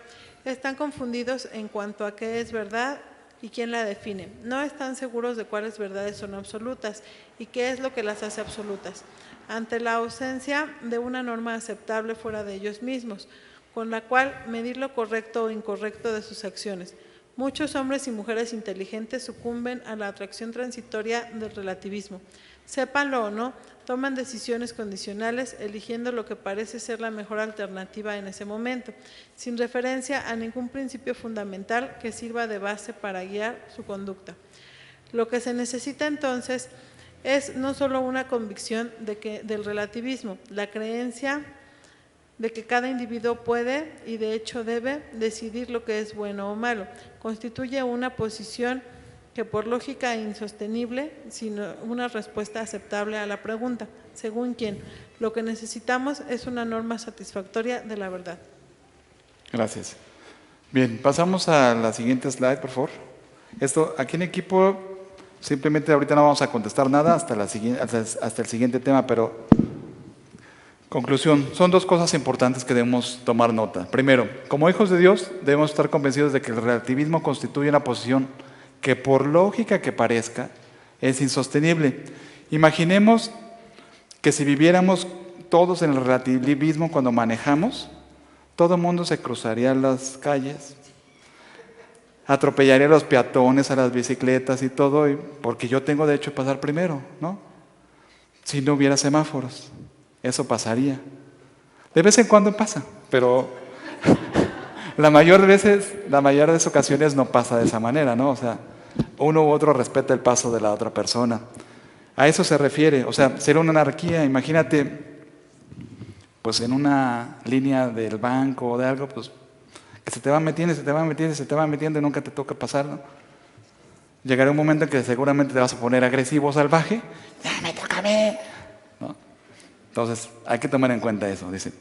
Speaker 9: Están confundidos en cuanto a qué es verdad y quién la define. No están seguros de cuáles verdades son absolutas y qué es lo que las hace absolutas. Ante la ausencia de una norma aceptable fuera de ellos mismos, con la cual medir lo correcto o incorrecto de sus acciones. Muchos hombres y mujeres inteligentes sucumben a la atracción transitoria del relativismo. Sépanlo o no, toman decisiones condicionales, eligiendo lo que parece ser la mejor alternativa en ese momento, sin referencia a ningún principio fundamental que sirva de base para guiar su conducta. Lo que se necesita entonces es no solo una convicción del relativismo, la creencia de que cada individuo puede y de hecho debe decidir lo que es bueno o malo, constituye una posición que por lógica es insostenible, sino una respuesta aceptable a la pregunta, ¿según quién? Lo que necesitamos es una norma satisfactoria de la verdad.
Speaker 3: Gracias. Bien, pasamos a la siguiente slide, por favor. Esto, aquí en equipo, simplemente ahorita no vamos a contestar nada hasta el siguiente tema, pero... Conclusión, son dos cosas importantes que debemos tomar nota. Primero, como hijos de Dios debemos estar convencidos de que el relativismo constituye una posición que por lógica que parezca es insostenible. Imaginemos que si viviéramos todos en el relativismo cuando manejamos, todo el mundo se cruzaría las calles, atropellaría a los peatones, a las bicicletas y todo, porque yo tengo derecho a pasar primero, ¿no? Si no hubiera semáforos. Eso pasaría. De vez en cuando pasa, pero la mayor de las ocasiones no pasa de esa manera, ¿no? O sea, uno u otro respeta el paso de la otra persona. A eso se refiere, o sea, ser una anarquía, imagínate, pues en una línea del banco o de algo, pues que se te va metiendo, se te va metiendo, se te va metiendo y nunca te toca pasar, ¿no? Llegará un momento en que seguramente te vas a poner agresivo, salvaje, ¡ya me toca a mí! ¿No? Entonces, hay que tomar en cuenta eso. Dice,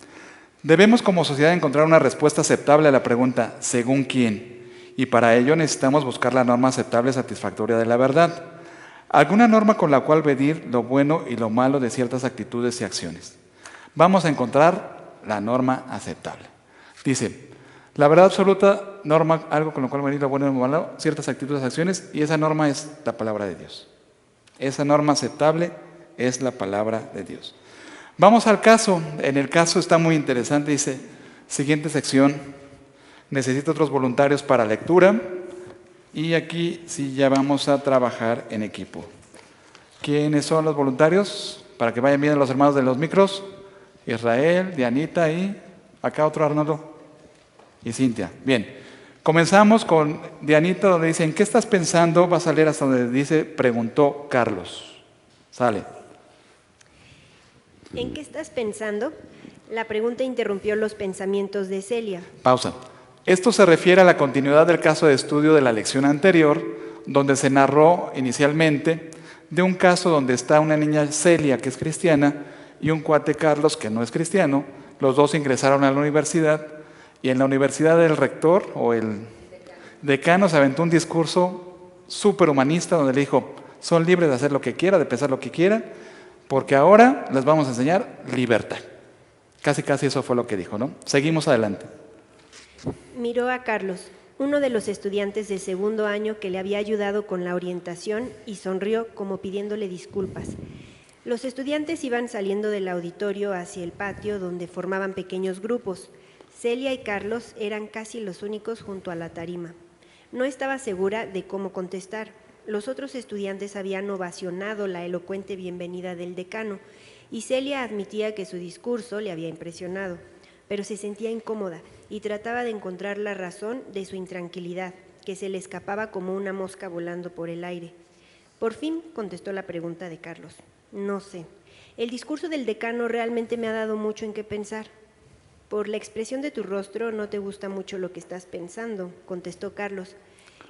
Speaker 3: debemos como sociedad encontrar una respuesta aceptable a la pregunta ¿según quién? Y para ello necesitamos buscar la norma aceptable satisfactoria de la verdad. Alguna norma con la cual medir lo bueno y lo malo de ciertas actitudes y acciones. Vamos a encontrar la norma aceptable. Dice, la verdad absoluta, norma, algo con lo cual medir lo bueno y lo malo, ciertas actitudes y acciones, y esa norma es la palabra de Dios. Esa norma aceptable es la palabra de Dios. Vamos al caso. En el caso está muy interesante, dice, siguiente sección, necesito otros voluntarios para lectura, y aquí sí ya vamos a trabajar en equipo. ¿Quiénes son los voluntarios? Para que vayan viendo los hermanos de los micros. Israel, Dianita y acá otro Arnoldo y Cintia. Bien, comenzamos con Dianita, donde dice, ¿en qué estás pensando? Vas a leer hasta donde dice, preguntó Carlos. Sale.
Speaker 7: ¿En qué estás pensando? La pregunta interrumpió los pensamientos de Celia.
Speaker 3: Pausa. Esto se refiere a la continuidad del caso de estudio de la lección anterior, donde se narró inicialmente de un caso donde está una niña Celia, que es cristiana, y un cuate Carlos, que no es cristiano. Los dos ingresaron a la universidad, y en la universidad el rector o el decano se aventó un discurso súper humanista donde le dijo: son libres de hacer lo que quieran, de pensar lo que quieran, porque ahora les vamos a enseñar libertad. Casi eso fue lo que dijo, ¿no? Seguimos adelante.
Speaker 7: Miró a Carlos, uno de los estudiantes de segundo año que le había ayudado con la orientación, y sonrió como pidiéndole disculpas. Los estudiantes iban saliendo del auditorio hacia el patio donde formaban pequeños grupos. Celia y Carlos eran casi los únicos junto a la tarima. No estaba segura de cómo contestar. Los otros estudiantes habían ovacionado la elocuente bienvenida del decano, y Celia admitía que su discurso le había impresionado, pero se sentía incómoda y trataba de encontrar la razón de su intranquilidad, que se le escapaba como una mosca volando por el aire. Por fin contestó la pregunta de Carlos. No sé, el discurso del decano realmente me ha dado mucho en qué pensar. Por la expresión de tu rostro no te gusta mucho lo que estás pensando, contestó Carlos.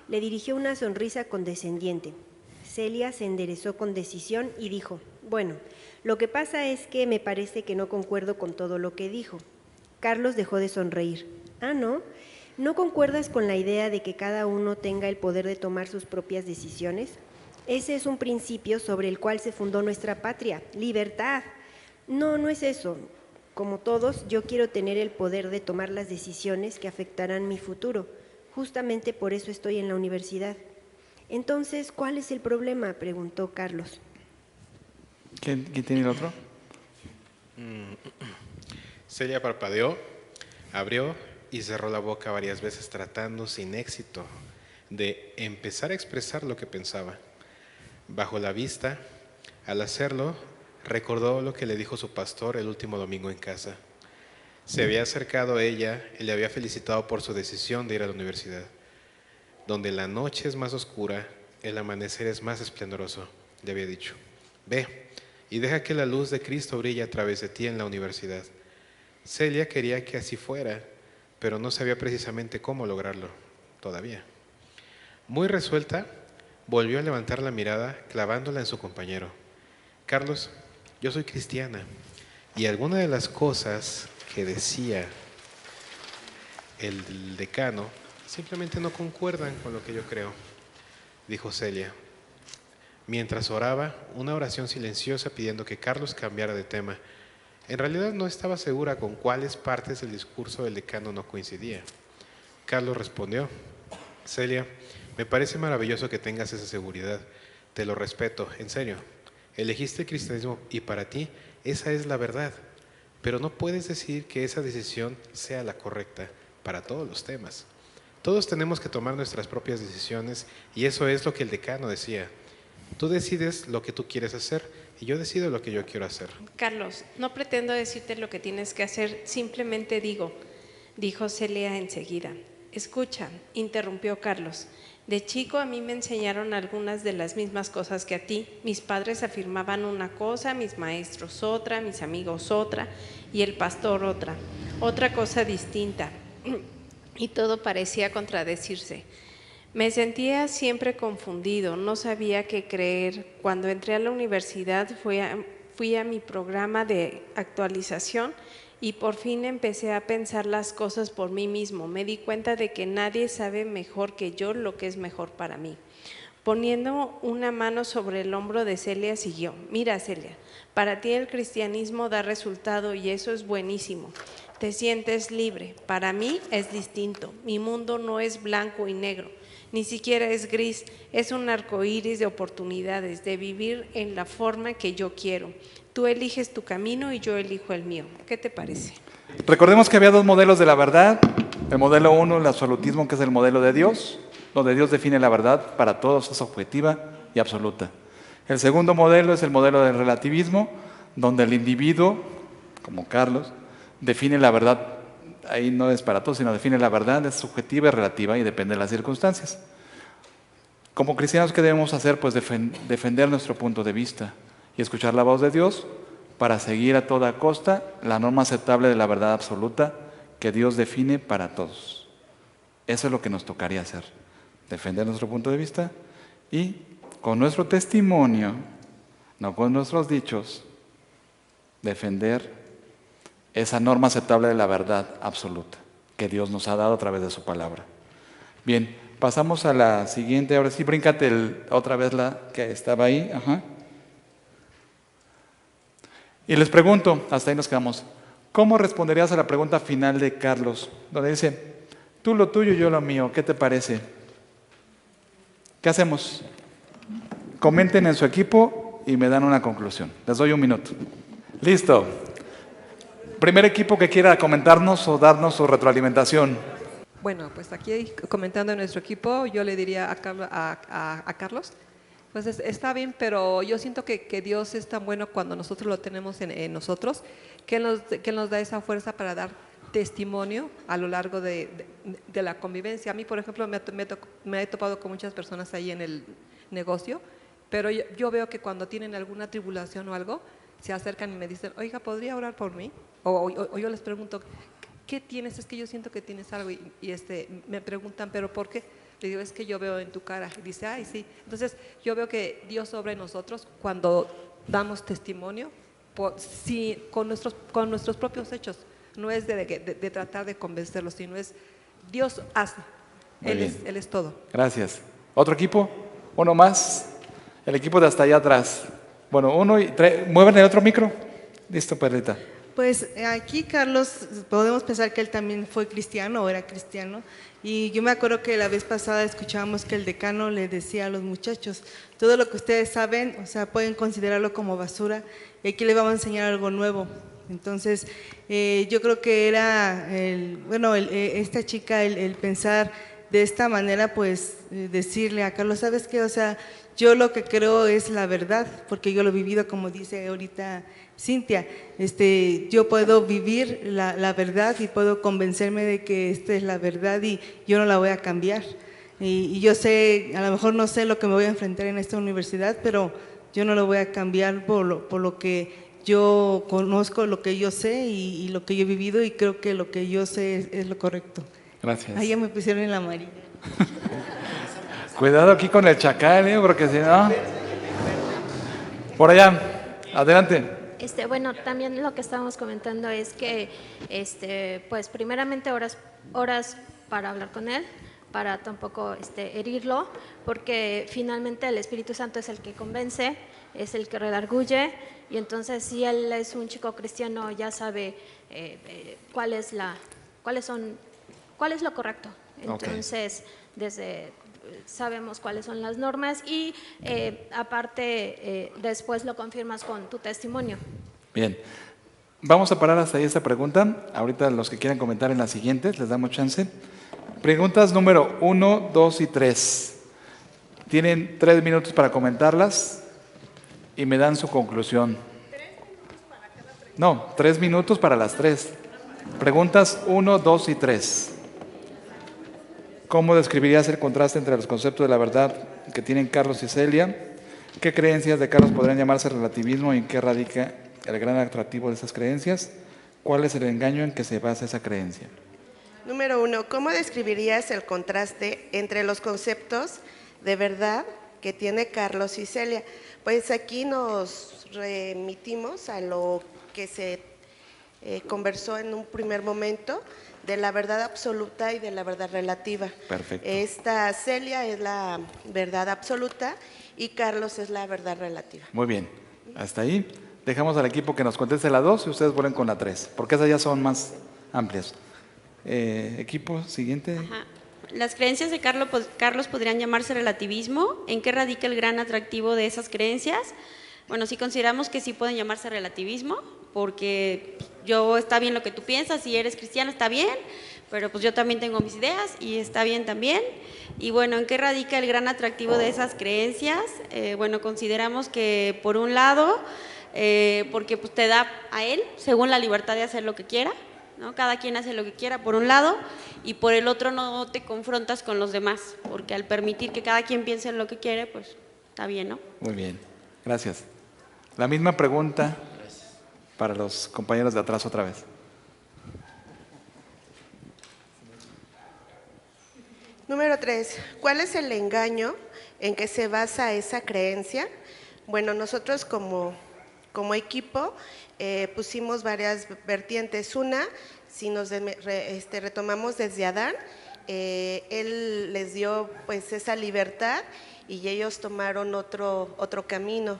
Speaker 7: Le dirigió una sonrisa condescendiente. Celia se enderezó con decisión y dijo: bueno, lo que pasa es que me parece que no concuerdo con todo lo que dijo. Carlos dejó de sonreír. Ah, ¿no? ¿No concuerdas con la idea de que cada uno tenga el poder de tomar sus propias decisiones? Ese es un principio sobre el cual se fundó nuestra patria, libertad. No, no es eso. Como todos, yo quiero tener el poder de tomar las decisiones que afectarán mi futuro. Justamente por eso estoy en la universidad. Entonces, ¿cuál es el problema?, preguntó Carlos.
Speaker 3: ¿Quién tiene el otro?
Speaker 10: Celia parpadeó, abrió y cerró la boca varias veces tratando sin éxito de empezar a expresar lo que pensaba. Bajó la vista. Al hacerlo, recordó lo que le dijo su pastor el último domingo en casa. Se había acercado a ella y le había felicitado por su decisión de ir a la universidad. Donde la noche es más oscura, el amanecer es más esplendoroso, le había dicho. Ve y deja que la luz de Cristo brille a través de ti en la universidad. Celia quería que así fuera, pero no sabía precisamente cómo lograrlo todavía. Muy resuelta, volvió a levantar la mirada clavándola en su compañero. Carlos, yo soy cristiana y alguna de las cosas que decía el decano simplemente no concuerdan con lo que yo creo, dijo Celia. Mientras oraba, una oración silenciosa pidiendo que Carlos cambiara de tema. En realidad no estaba segura con cuáles partes del discurso del decano no coincidía. Carlos respondió: Celia, me parece maravilloso que tengas esa seguridad. Te lo respeto, en serio. Elegiste el cristianismo y para ti esa es la verdad. Pero no puedes decir que esa decisión sea la correcta para todos los temas. Todos tenemos que tomar nuestras propias decisiones y eso es lo que el decano decía. Tú decides lo que tú quieres hacer y yo decido lo que yo quiero hacer.
Speaker 11: Carlos, no pretendo decirte lo que tienes que hacer, simplemente dijo Celia enseguida. Escucha, interrumpió Carlos. De chico a mí me enseñaron algunas de las mismas cosas que a ti. Mis padres afirmaban una cosa, mis maestros otra, mis amigos otra y el pastor otra cosa distinta. Y todo parecía contradecirse. Me sentía siempre confundido, no sabía qué creer. Cuando entré a la universidad fui a mi programa de actualización y por fin empecé a pensar las cosas por mí mismo. Me di cuenta de que nadie sabe mejor que yo lo que es mejor para mí. Poniendo una mano sobre el hombro de Celia, siguió. Mira, Celia, para ti el cristianismo da resultado y eso es buenísimo. Te sientes libre. Para mí es distinto. Mi mundo no es blanco y negro, ni siquiera es gris. Es un arcoíris de oportunidades, de vivir en la forma que yo quiero. Tú eliges tu camino y yo elijo el mío. ¿Qué te parece?
Speaker 3: Recordemos que había dos modelos de la verdad. El modelo 1, el absolutismo, que es el modelo de Dios, donde Dios define la verdad para todos, es objetiva y absoluta. El segundo modelo es el modelo del relativismo, donde el individuo, como Carlos, define la verdad. Ahí no es para todos, sino define la verdad, es subjetiva y relativa y depende de las circunstancias. Como cristianos, ¿qué debemos hacer? Pues defender nuestro punto de vista y escuchar la voz de Dios para seguir a toda costa la norma aceptable de la verdad absoluta que Dios define para todos. Eso es lo que nos tocaría hacer, defender nuestro punto de vista y con nuestro testimonio, no con nuestros dichos, defender esa norma aceptable de la verdad absoluta que Dios nos ha dado a través de su palabra. Bien, pasamos a la siguiente. Ahora sí, bríncate otra vez la que estaba ahí. Ajá. Y les pregunto, hasta ahí nos quedamos, ¿cómo responderías a la pregunta final de Carlos? Donde dice, tú lo tuyo, yo lo mío, ¿qué te parece? ¿Qué hacemos? Comenten en su equipo y me dan una conclusión. Les doy 1 minuto. Listo. Primer equipo que quiera comentarnos o darnos su retroalimentación.
Speaker 12: Bueno, pues aquí comentando en nuestro equipo, yo le diría a Carlos, pues está bien, pero yo siento que Dios es tan bueno cuando nosotros lo tenemos en nosotros, que Él nos da esa fuerza para dar testimonio a lo largo de la convivencia. A mí, por ejemplo, me he topado con muchas personas ahí en el negocio, pero yo veo que cuando tienen alguna tribulación o algo, se acercan y me dicen, oiga, ¿podría orar por mí? O yo les pregunto, ¿qué tienes? Es que yo siento que tienes algo y me preguntan, ¿pero por qué? Le digo, es que yo veo en tu cara. Y dice, ay, sí. Entonces, yo veo que Dios obra en nosotros cuando damos testimonio, con nuestros propios hechos. No es de tratar de convencerlos, sino es Dios hace. Él es todo.
Speaker 3: Gracias. ¿Otro equipo? ¿Uno más? El equipo de hasta allá atrás. Bueno, 1 y 3. ¿Mueven el otro micro? Listo, Perlita.
Speaker 13: Pues aquí Carlos, podemos pensar que él también fue cristiano o era cristiano, y yo me acuerdo que la vez pasada escuchábamos que el decano le decía a los muchachos, todo lo que ustedes saben, o sea, pueden considerarlo como basura, y aquí les vamos a enseñar algo nuevo. Entonces, yo creo que era, esta chica, el pensar de esta manera, pues decirle a Carlos, ¿sabes qué? O sea, yo lo que creo es la verdad, porque yo lo he vivido, como dice ahorita Cintia, yo puedo vivir la verdad y puedo convencerme de que esta es la verdad y yo no la voy a cambiar. Y yo sé, a lo mejor no sé lo que me voy a enfrentar en esta universidad, pero yo no lo voy a cambiar por lo que yo conozco, lo que yo sé y lo que yo he vivido, y creo que lo que yo sé es lo correcto.
Speaker 3: Gracias.
Speaker 13: Ahí ya me pusieron en la amarilla.
Speaker 3: Cuidado aquí con el chacal, porque si no... Por allá, adelante.
Speaker 14: Bueno, también lo que estábamos comentando es que, pues primeramente horas para hablar con él, para tampoco herirlo, porque finalmente el Espíritu Santo es el que convence, es el que redarguye, y entonces si él es un chico cristiano ya sabe cuál es lo correcto. Entonces, sabemos cuáles son las normas y aparte después lo confirmas con tu testimonio.
Speaker 3: Bien, vamos a parar hasta ahí esta pregunta. Ahorita los que quieran comentar en las siguientes, les damos chance. Preguntas número 1, 2 y 3. Tienen 3 minutos para comentarlas y me dan su conclusión. No, 3 minutos para las 3. Preguntas 1, 2 y 3. ¿Cómo describirías el contraste entre los conceptos de la verdad que tienen Carlos y Celia? ¿Qué creencias de Carlos podrían llamarse relativismo y en qué radica el gran atractivo de esas creencias? ¿Cuál es el engaño en que se basa esa creencia?
Speaker 15: Número 1, ¿cómo describirías el contraste entre los conceptos de verdad que tiene Carlos y Celia? Pues aquí nos remitimos a lo que se conversó en un primer momento, de la verdad absoluta y de la verdad relativa.
Speaker 3: Perfecto.
Speaker 15: Esta Celia es la verdad absoluta y Carlos es la verdad relativa.
Speaker 3: Muy bien, hasta ahí. Dejamos al equipo que nos conteste la 2 y ustedes vuelven con la 3, porque esas ya son más amplias. Equipo, siguiente.
Speaker 16: Ajá. Las creencias de Carlos podrían llamarse relativismo. ¿En qué radica el gran atractivo de esas creencias? Bueno, sí consideramos que sí pueden llamarse relativismo, porque está bien lo que tú piensas, si eres cristiano está bien, pero pues yo también tengo mis ideas y está bien también. Y bueno, ¿en qué radica el gran atractivo de esas creencias? Bueno, consideramos que por un lado, porque pues te da a él, según la libertad de hacer lo que quiera, ¿no? Cada quien hace lo que quiera por un lado, y por el otro no te confrontas con los demás, porque al permitir que cada quien piense en lo que quiere, pues está bien, ¿no?
Speaker 3: Muy bien, gracias. La misma pregunta para los compañeros de atrás otra vez.
Speaker 15: Número 3. ¿Cuál es el engaño en que se basa esa creencia? Bueno, nosotros como equipo pusimos varias vertientes. Una, si nos retomamos desde Adán, él les dio pues esa libertad y ellos tomaron otro camino.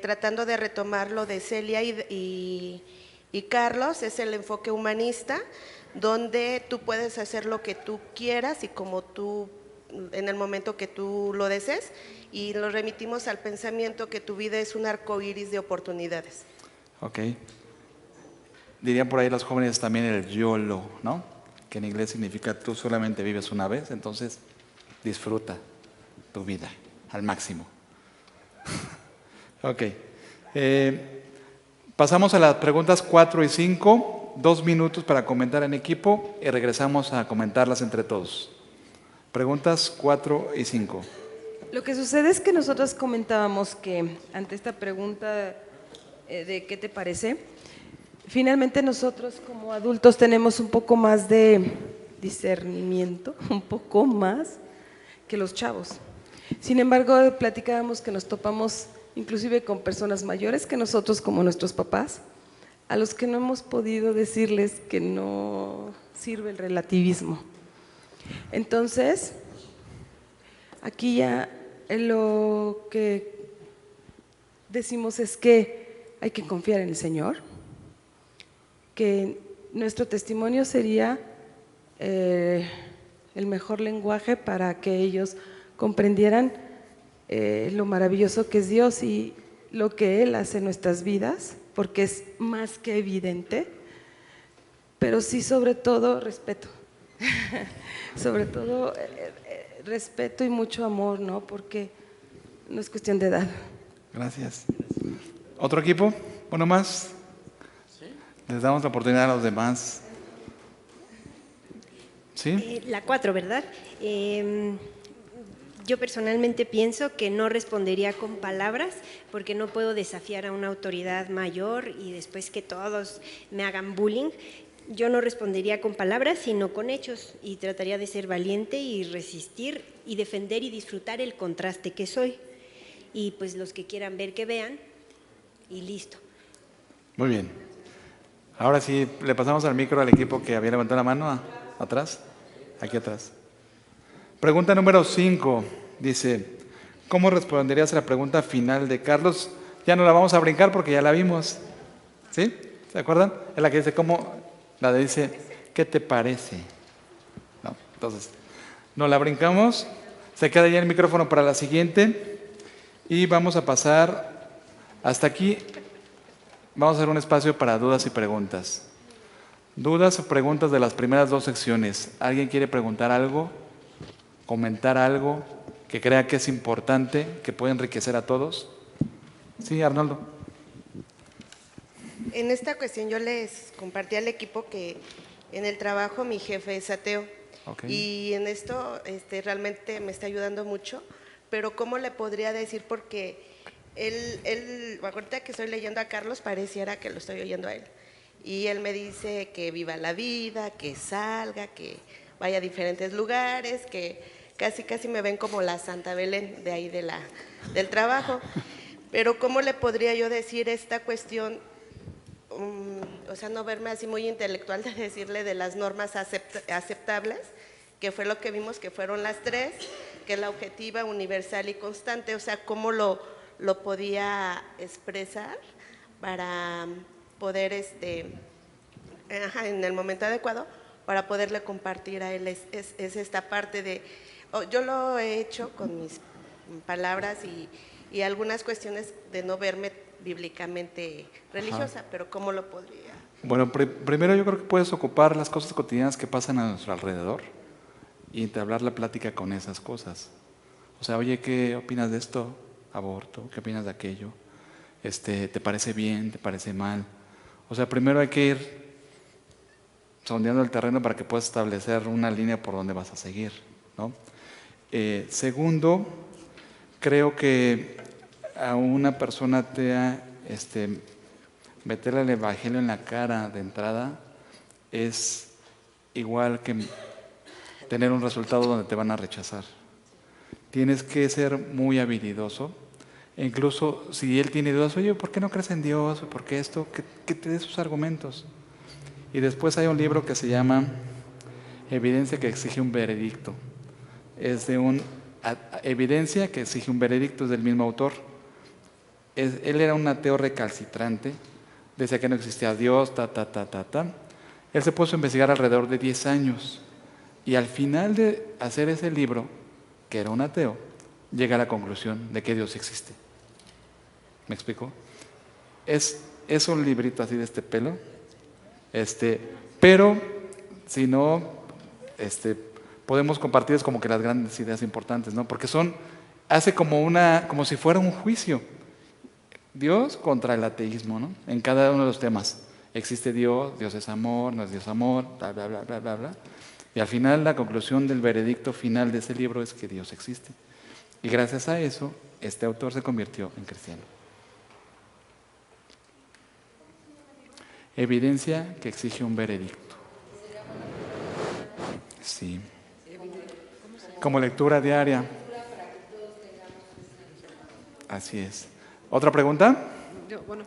Speaker 15: Tratando de retomar lo de Celia y Carlos, es el enfoque humanista, donde tú puedes hacer lo que tú quieras y como tú, en el momento que tú lo desees, y nos remitimos al pensamiento que tu vida es un arco iris de oportunidades.
Speaker 3: Ok. Dirían por ahí los jóvenes también el YOLO, ¿no? Que en inglés significa tú solamente vives una vez, entonces disfruta tu vida al máximo. Ok. Pasamos a las preguntas 4 y 5. 2 minutos para comentar en equipo y regresamos a comentarlas entre todos. Preguntas 4 y 5.
Speaker 17: Lo que sucede es que nosotros comentábamos que ante esta pregunta de ¿qué te parece? Finalmente nosotros como adultos tenemos un poco más de discernimiento, un poco más que los chavos. Sin embargo, platicábamos que nos topamos inclusive con personas mayores que nosotros, como nuestros papás, a los que no hemos podido decirles que no sirve el relativismo. Entonces, aquí ya lo que decimos es que hay que confiar en el Señor, que nuestro testimonio sería el mejor lenguaje para que ellos comprendieran lo maravilloso que es Dios y lo que Él hace en nuestras vidas, porque es más que evidente, pero sí sobre todo respeto, sobre todo respeto y mucho amor, ¿no? Porque no es cuestión de edad.
Speaker 3: Gracias. ¿Otro equipo? ¿Uno más? Les damos la oportunidad a los demás. ¿Sí?
Speaker 7: La 4, ¿verdad? Yo personalmente pienso que no respondería con palabras porque no puedo desafiar a una autoridad mayor y después que todos me hagan bullying. Yo no respondería con palabras sino con hechos y trataría de ser valiente y resistir y defender y disfrutar el contraste que soy. Y pues los que quieran ver que vean y listo.
Speaker 3: Muy bien. Ahora sí, le pasamos al micro al equipo que había levantado la mano atrás. Aquí atrás. Pregunta número 5, dice, ¿cómo responderías a la pregunta final de Carlos? Ya no la vamos a brincar porque ya la vimos, ¿sí? ¿Se acuerdan? Es la que dice, la de dice, ¿qué te parece? No, entonces, no la brincamos, se queda ya el micrófono para la siguiente y vamos a pasar hasta aquí, vamos a hacer un espacio para dudas y preguntas. Dudas o preguntas de las primeras 2 secciones. ¿Alguien quiere preguntar algo? ¿Comentar algo que crea que es importante, que puede enriquecer a todos? Sí, Arnoldo.
Speaker 15: En esta cuestión yo les compartí al equipo que en el trabajo mi jefe es ateo. Okay. Y en esto realmente me está ayudando mucho, pero ¿cómo le podría decir? Porque él, ahorita que estoy leyendo a Carlos pareciera que lo estoy oyendo a él. Y él me dice que viva la vida, que salga, que vaya a diferentes lugares, que casi me ven como la Santa Belén de ahí del trabajo. Pero ¿cómo le podría yo decir esta cuestión? O sea, no verme así muy intelectual de decirle de las normas aceptables, que fue lo que vimos que fueron las 3, que es la objetiva, universal y constante. O sea, ¿cómo lo podía expresar para poder, en el momento adecuado, para poderle compartir a él? Es esta parte de, yo lo he hecho con mis palabras y algunas cuestiones de no verme bíblicamente religiosa. Ajá. Pero ¿cómo lo podría?
Speaker 3: Bueno, primero yo creo que puedes ocupar las cosas cotidianas que pasan a nuestro alrededor y entablar la plática con esas cosas. O sea, oye, ¿qué opinas de esto? Aborto, ¿qué opinas de aquello? ¿Te parece bien? ¿Te parece mal? O sea, primero hay que ir sondeando el terreno para que puedas establecer una línea por donde vas a seguir, ¿no? Segundo, creo que a una persona atea, meterle el evangelio en la cara de entrada es igual que tener un resultado donde te van a rechazar. Tienes que ser muy habilidoso. E incluso si él tiene dudas, oye, ¿por qué no crees en Dios? ¿Por qué esto? Que te dé sus argumentos. Y después hay un libro que se llama Evidencia que exige un veredicto. Es de Evidencia que exige un veredicto, es del mismo autor. Él era un ateo recalcitrante, decía que no existía Dios, Él se puso a investigar alrededor de 10 años. Y al final de hacer ese libro, que era un ateo, llega a la conclusión de que Dios existe. ¿Me explico? Es un librito así de este pelo, pero si no, podemos compartir como que las grandes ideas importantes, ¿no? Porque hace como si fuera un juicio. Dios contra el ateísmo, ¿no? En cada uno de los temas. Existe Dios, Dios es amor, no es Dios amor, bla, bla, bla, bla, bla, bla. Y al final la conclusión del veredicto final de ese libro es que Dios existe. Y gracias a eso, este autor se convirtió en cristiano. Evidencia que exige un veredicto. Sí. Como lectura diaria. Así es. ¿Otra pregunta?
Speaker 18: Bueno,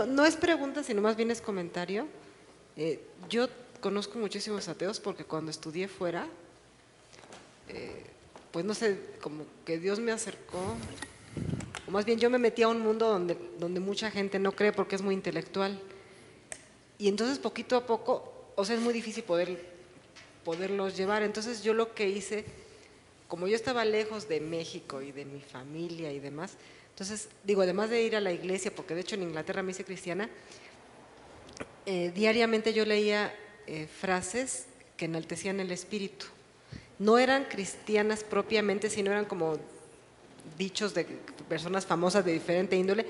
Speaker 18: no es pregunta, sino más bien es comentario. Yo conozco muchísimos ateos porque cuando estudié fuera, pues no sé, como que Dios me acercó, o más bien yo me metí a un mundo donde mucha gente no cree porque es muy intelectual. Y entonces poquito a poco, o sea, es muy difícil poderlos llevar. Entonces yo lo que hice, como yo estaba lejos de México y de mi familia y demás, entonces digo, además de ir a la iglesia, porque de hecho en Inglaterra me hice cristiana, diariamente yo leía frases que enaltecían el espíritu. No eran cristianas propiamente, sino eran como dichos de personas famosas de diferente índole,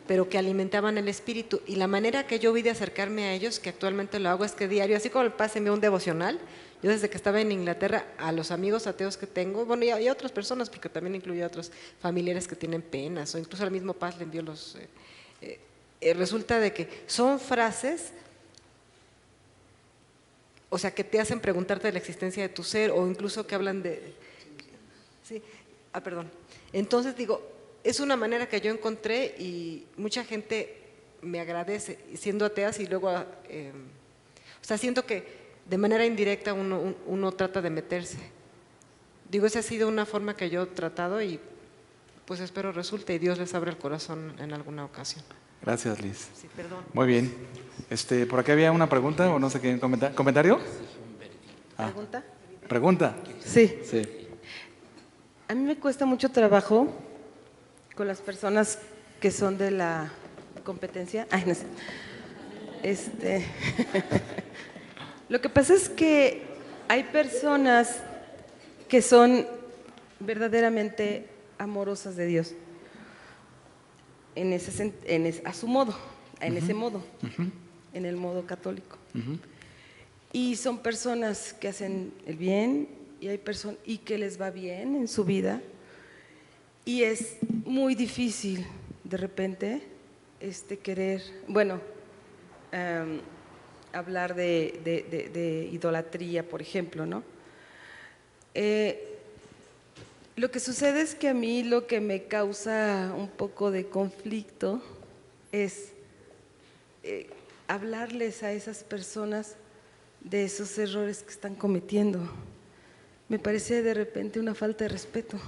Speaker 18: pero que alimentaban el espíritu. Y la manera que yo vi de acercarme a ellos, que actualmente lo hago, es que diario, así como el Paz envió un devocional, yo desde que estaba en Inglaterra, a los amigos ateos que tengo, bueno, y a otras personas, porque también incluye a otros familiares que tienen penas, o incluso al mismo Paz le envió los... resulta de que son frases, o sea, que te hacen preguntarte de la existencia de tu ser, o incluso que hablan de... Sí, perdón. Entonces digo, es una manera que yo encontré y mucha gente me agradece siendo ateas y luego, o sea, siento que de manera indirecta uno trata de meterse. Digo, esa ha sido una forma que yo he tratado y pues espero resulte y Dios les abra el corazón en alguna ocasión.
Speaker 3: Gracias, Liz.
Speaker 18: Sí, perdón.
Speaker 3: Muy bien. Por aquí había una pregunta o no sé qué comentar. ¿Comentario?
Speaker 17: ¿Pregunta?
Speaker 3: ¿Pregunta?
Speaker 17: Sí.
Speaker 3: Sí.
Speaker 17: A mí me cuesta mucho trabajo con las personas que son de la competencia. Ay, no sé. Lo que pasa es que hay personas que son verdaderamente amorosas de Dios, a su modo, en ese modo, en el modo católico. Y son personas que hacen el bien y hay personas y que les va bien en su vida. Y es muy difícil de repente querer, bueno, hablar de idolatría, por ejemplo, ¿no? Lo que sucede es que a mí lo que me causa un poco de conflicto es hablarles a esas personas de esos errores que están cometiendo. Me parece de repente una falta de respeto.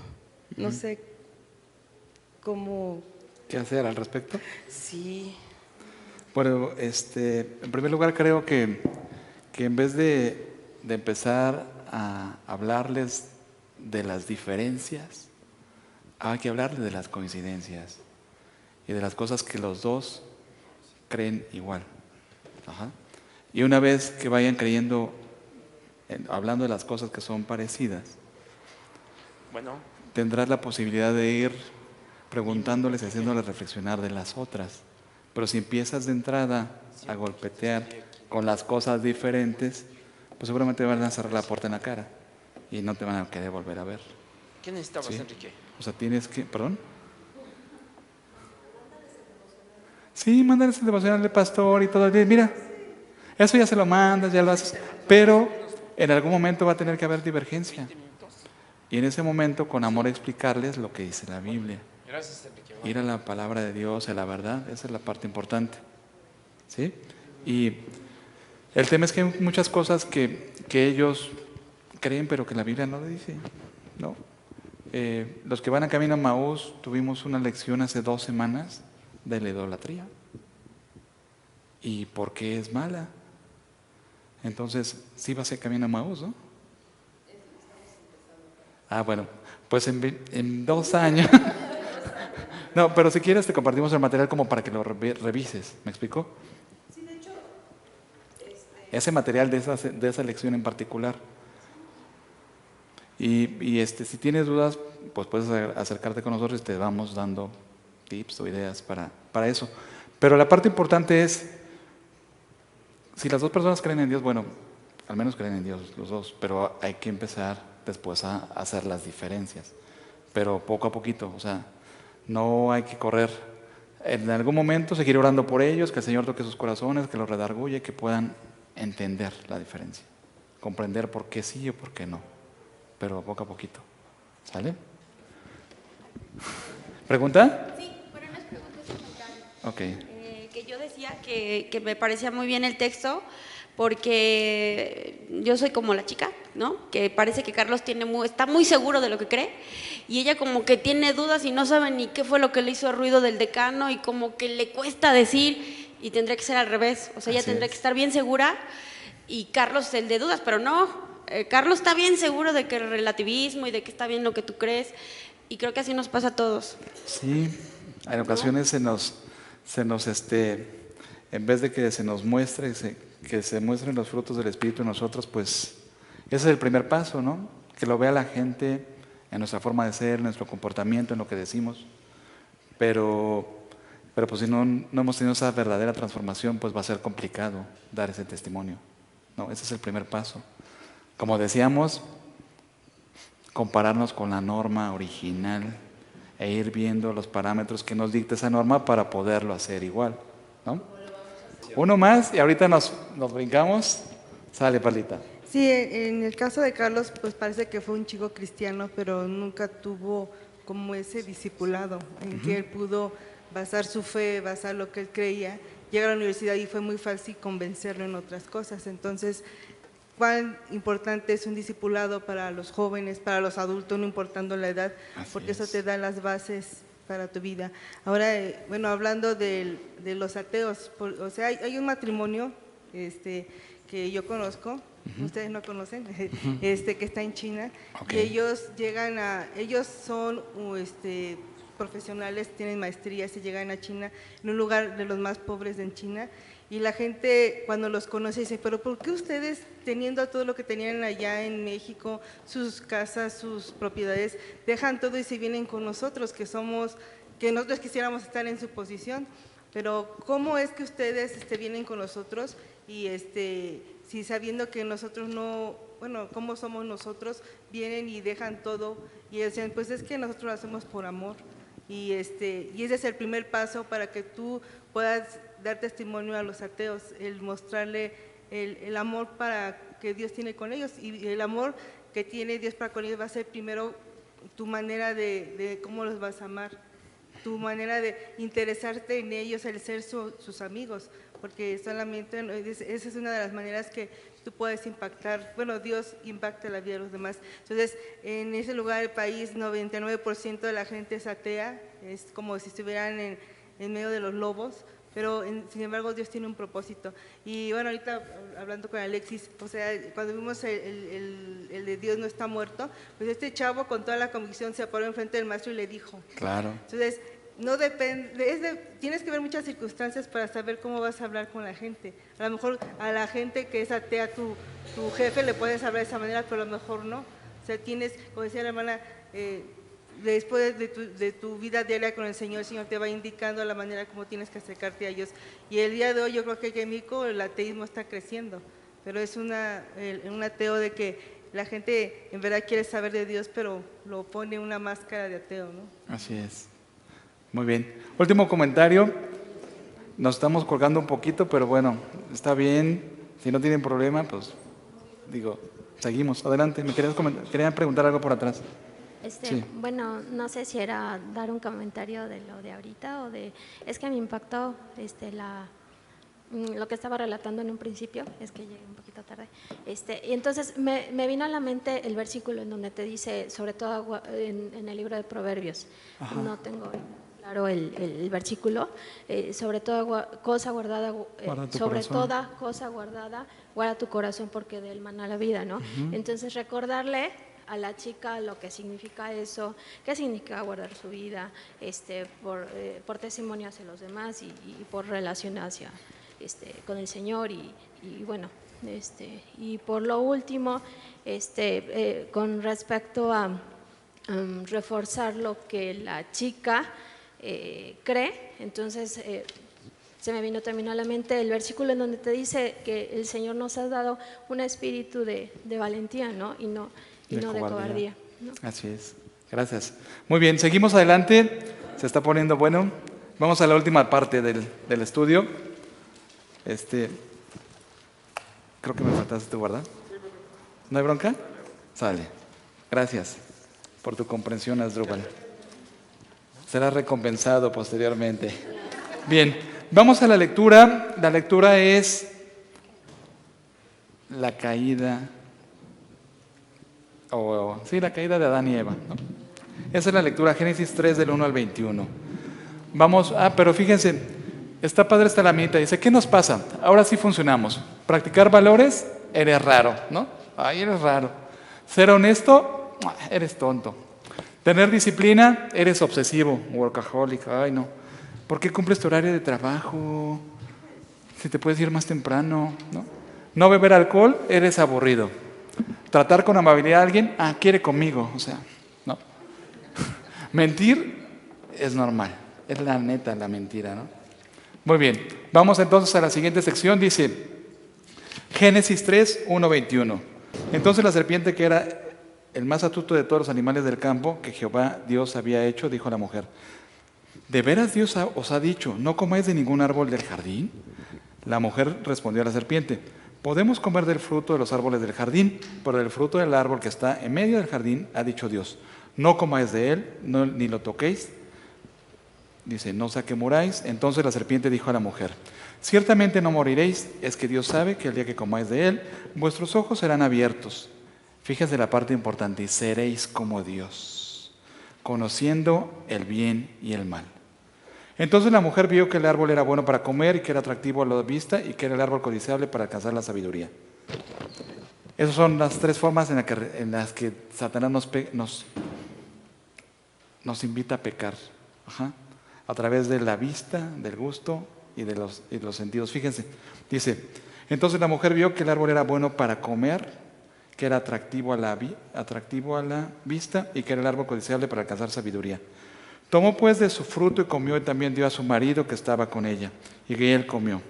Speaker 17: No sé cómo...
Speaker 3: ¿Qué hacer al respecto?
Speaker 17: Sí.
Speaker 3: Bueno, en primer lugar creo que en vez de empezar a hablarles de las diferencias, hay que hablarles de las coincidencias y de las cosas que los dos creen igual. Y una vez que vayan creyendo, hablando de las cosas que son parecidas, tendrás la posibilidad de ir preguntándoles y haciéndoles reflexionar de las otras. Pero si empiezas de entrada a golpetear con las cosas diferentes, pues seguramente van a cerrar la puerta en la cara y no te van a querer volver a ver.
Speaker 19: ¿Qué necesitabas,
Speaker 3: ¿Sí?
Speaker 19: Enrique?
Speaker 3: O sea, tienes que... ¿Perdón? Sí, mándales el devocional del pastor y todo. Mira, eso ya se lo mandas, ya lo haces. Pero en algún momento va a tener que haber divergencia. Y en ese momento, con amor, explicarles lo que dice la Biblia. Ir a la palabra de Dios, a la verdad, esa es la parte importante. ¿Sí? Y el tema es que hay muchas cosas que ellos creen, pero que la Biblia no le dice, ¿no? Los que van a camino a Maús, tuvimos una lección hace 2 semanas de la idolatría. ¿Y por qué es mala? Entonces, sí va a ser camino a Maús, ¿no? Ah, bueno, pues en 2 años. No, pero si quieres te compartimos el material como para que lo revises. ¿Me explico?
Speaker 14: Sí, de hecho,
Speaker 3: Ese material de esa lección en particular. Y si tienes dudas, pues puedes acercarte con nosotros y te vamos dando tips o ideas para eso. Pero la parte importante es, si las 2 personas creen en Dios, bueno, al menos creen en Dios los 2, pero hay que empezar después a hacer las diferencias. Pero poco a poquito, o sea, no hay que correr. En algún momento seguir orando por ellos, que el Señor toque sus corazones, que los redarguye, que puedan entender la diferencia, comprender por qué sí o por qué no, pero poco a poquito. ¿Sale? ¿Pregunta?
Speaker 16: Sí, pero no es pregunta, es comentario.
Speaker 3: Ok.
Speaker 16: Que yo decía que me parecía muy bien el texto porque yo soy como la chica, ¿no? Que parece que Carlos está muy seguro de lo que cree y ella como que tiene dudas y no sabe ni qué fue lo que le hizo ruido del decano y como que le cuesta decir y tendría que ser al revés, o sea, ella tendría que estar bien segura y Carlos el de dudas, pero no, Carlos está bien seguro de que el relativismo y de que está bien lo que tú crees y creo que así nos pasa a todos.
Speaker 3: Sí, en ocasiones en vez de que se nos muestre, que se muestren los frutos del Espíritu en nosotros, pues ese es el primer paso, ¿no? Que lo vea la gente en nuestra forma de ser, en nuestro comportamiento, en lo que decimos. Pero pues si no hemos tenido esa verdadera transformación, pues va a ser complicado dar ese testimonio, ¿no? Ese es el primer paso. Como decíamos, compararnos con la norma original e ir viendo los parámetros que nos dicta esa norma para poderlo hacer igual, ¿no? Uno más y ahorita nos brincamos. Sale, Palita.
Speaker 13: Sí, en el caso de Carlos, pues parece que fue un chico cristiano, pero nunca tuvo como ese discipulado en que él pudo basar su fe, basar lo que él creía. Llega a la universidad y fue muy fácil convencerlo en otras cosas. Entonces, cuán importante es un discipulado para los jóvenes, para los adultos, no importando la edad, porque eso te da las bases para tu vida. Ahora, bueno, hablando de los ateos, o sea, hay un matrimonio que yo conozco, ustedes no conocen, que está en China, y ellos son profesionales, tienen maestrías y llegan a China, en un lugar de los más pobres en China, y la gente cuando los conoce dice, pero ¿por qué ustedes, teniendo todo lo que tenían allá en México, sus casas, sus propiedades, dejan todo y se vienen con nosotros, que nosotros quisiéramos estar en su posición? Pero ¿cómo es que ustedes vienen con nosotros y si sabiendo que nosotros no, bueno, cómo somos nosotros, vienen y dejan todo y decían, pues es que nosotros lo hacemos por amor y ese es el primer paso para que tú puedas dar testimonio a los ateos, el mostrarle el amor para que Dios tiene con ellos y el amor que tiene Dios para con ellos va a ser primero tu manera de cómo los vas a amar, tu manera de interesarte en ellos, el ser sus amigos, porque solamente esa es una de las maneras que tú puedes impactar, bueno, Dios impacta la vida de los demás. Entonces, en ese lugar del país, 99% de la gente es atea, es como si estuvieran en medio de los lobos, pero sin embargo Dios tiene un propósito. Y bueno, ahorita hablando con Alexis, o sea, cuando vimos el de Dios no está muerto, pues este chavo con toda la convicción se paró enfrente del maestro y le dijo.
Speaker 3: Claro.
Speaker 13: Entonces, no depende, tienes que ver muchas circunstancias para saber cómo vas a hablar con la gente. A lo mejor a la gente que es atea, tu jefe le puedes hablar de esa manera, pero a lo mejor no. O sea, tienes, como decía la hermana, después de tu vida diaria con el Señor te va indicando la manera como tienes que acercarte a ellos. Y el día de hoy yo creo que en México el ateísmo está creciendo, pero es un ateo de que la gente en verdad quiere saber de Dios, pero lo pone una máscara de ateo, ¿no?
Speaker 3: Así es. Muy bien. Último comentario. Nos estamos colgando un poquito, pero bueno, está bien. Si no tienen problema, pues digo, Seguimos, adelante. ¿Me querían preguntar algo por atrás? Sí.
Speaker 14: Bueno, no sé si era dar un comentario de lo de ahorita es que me impactó lo que estaba relatando en un principio, es que llegué un poquito tarde. Y entonces me vino a la mente el versículo en donde te dice, sobre todo en el libro de Proverbios,
Speaker 19: Ajá.
Speaker 14: no tengo claro el versículo, sobre toda cosa guardada, sobre
Speaker 19: corazón.
Speaker 14: toda cosa guardada, guarda tu corazón porque del maná la vida, ¿no?
Speaker 19: Ujú.
Speaker 14: Entonces recordarle a la chica lo que significa eso, qué significa guardar su vida, por testimonio hacia los demás y por relación hacia con el Señor y bueno, y por lo último, con respecto a reforzar lo que la chica cree, entonces se me vino también a la mente el versículo en donde te dice que el Señor nos ha dado un espíritu de valentía, ¿no? Y no de cobardía, ¿no?
Speaker 3: Así es. Gracias. Muy bien, seguimos adelante. Se está poniendo bueno. Vamos a la última parte del estudio. Creo que me faltaste tú, ¿verdad? ¿No hay bronca? Sale. Gracias por tu comprensión, Asdrúbal. Será recompensado posteriormente. Bien, vamos a la lectura. La lectura es la caída, la caída de Adán y Eva, ¿no? Esa es la lectura, Génesis 3 del 1 al 21. Vamos, pero fíjense, está padre esta lamita, dice, ¿qué nos pasa? Ahora sí funcionamos. Practicar valores, eres raro, ¿no? Ay, eres raro. Ser honesto, eres tonto. Tener disciplina, eres obsesivo, workaholic, ay no. ¿Por qué cumples tu horario de trabajo? Si te puedes ir más temprano, ¿no? No beber alcohol, eres aburrido. Tratar con amabilidad a alguien, quiere conmigo, o sea, ¿no? Mentir es normal, es la neta la mentira, ¿no? Muy bien, vamos entonces a la siguiente sección, dice Génesis 3, 1, 21. Entonces la serpiente, que era el más astuto de todos los animales del campo que Jehová Dios había hecho, dijo a la mujer, ¿de veras Dios os ha dicho, no comáis de ningún árbol del jardín? La mujer respondió a la serpiente, podemos comer del fruto de los árboles del jardín, pero del fruto del árbol que está en medio del jardín, ha dicho Dios, no comáis de él, ni lo toquéis. Dice, no sea que muráis. Entonces la serpiente dijo a la mujer, ciertamente no moriréis, es que Dios sabe que el día que comáis de él, vuestros ojos serán abiertos. Fíjense la parte importante, y seréis como Dios, conociendo el bien y el mal. Entonces la mujer vio que el árbol era bueno para comer y que era atractivo a la vista y que era el árbol codiciable para alcanzar la sabiduría. Esas son las tres formas en las que Satanás nos invita a pecar. A través de la vista, del gusto y de los sentidos. Fíjense, dice, entonces la mujer vio que el árbol era bueno para comer, que era atractivo a la vista y que era el árbol codiciable para alcanzar sabiduría. Tomó pues de su fruto y comió, y también dio a su marido que estaba con ella, y que él comió.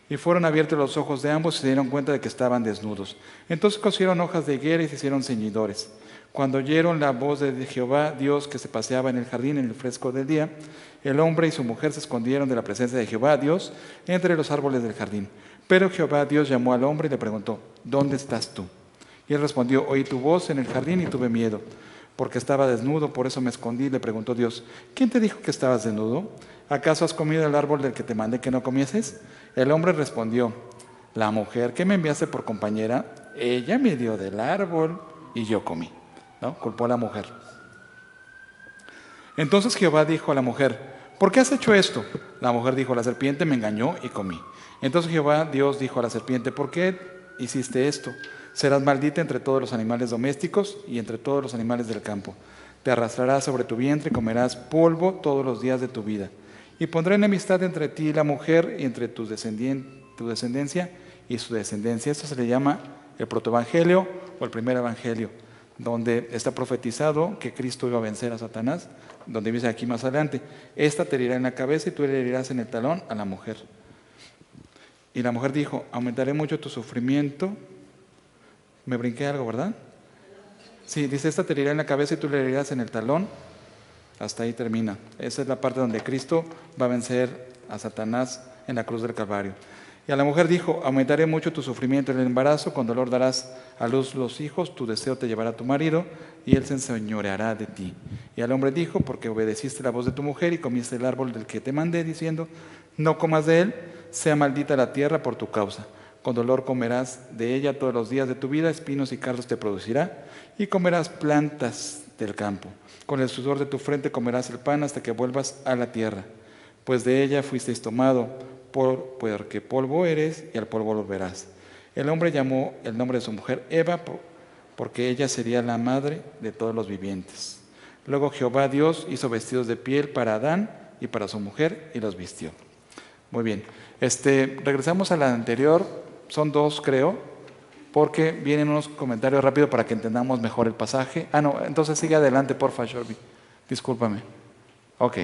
Speaker 3: Y fueron abiertos los ojos de ambos y se dieron cuenta de que estaban desnudos. Entonces cosieron hojas de higuera y se hicieron ceñidores. Cuando oyeron la voz de Jehová Dios que se paseaba en el jardín en el fresco del día, el hombre y su mujer se escondieron de la presencia de Jehová Dios entre los árboles del jardín. Pero Jehová Dios llamó al hombre y le preguntó, ¿dónde estás tú? Y él respondió, oí tu voz en el jardín y tuve miedo, porque estaba desnudo, por eso me escondí. Le preguntó Dios, ¿quién te dijo que estabas desnudo? ¿Acaso has comido el árbol del que te mandé que no comieses? El hombre respondió, la mujer que me enviaste por compañera, ella me dio del árbol y yo comí. ¿No? Culpó a la mujer. Entonces Jehová dijo a la mujer, ¿por qué has hecho esto? La mujer dijo, la serpiente me engañó y comí. Entonces Jehová Dios dijo a la serpiente, ¿por qué hiciste esto? Serás maldita entre todos los animales domésticos y entre todos los animales del campo. Te arrastrarás sobre tu vientre y comerás polvo todos los días de tu vida. Y pondré enemistad entre ti y la mujer y entre tu descendencia y su descendencia. Esto se le llama el protoevangelio o el primer evangelio, donde está profetizado que Cristo iba a vencer a Satanás, donde dice aquí más adelante, esta te herirá en la cabeza y tú le herirás en el talón a la mujer. Y la mujer dijo, aumentaré mucho tu sufrimiento. Me brinqué algo, ¿verdad? Sí, dice, esta te herirá en la cabeza y tú le herirás en el talón. Hasta ahí termina. Esa es la parte donde Cristo va a vencer a Satanás en la cruz del Calvario. Y a la mujer dijo, aumentaré mucho tu sufrimiento en el embarazo, con dolor darás a luz los hijos, tu deseo te llevará a tu marido, y él se enseñoreará de ti. Y al hombre dijo, porque obedeciste la voz de tu mujer y comiste el árbol del que te mandé, diciendo, no comas de él, sea maldita la tierra por tu causa. Con dolor comerás de ella todos los días de tu vida, espinos y cardos te producirá, y comerás plantas del campo. Con el sudor de tu frente comerás el pan hasta que vuelvas a la tierra, pues de ella fuisteis tomado, porque polvo eres y al polvo volverás. El hombre llamó el nombre de su mujer Eva, porque ella sería la madre de todos los vivientes. Luego Jehová Dios hizo vestidos de piel para Adán y para su mujer y los vistió. Muy bien, regresamos a la anterior, son dos creo, porque vienen unos comentarios rápidos para que entendamos mejor el pasaje. No, entonces sigue adelante, porfa, Shorby. Discúlpame. Ok.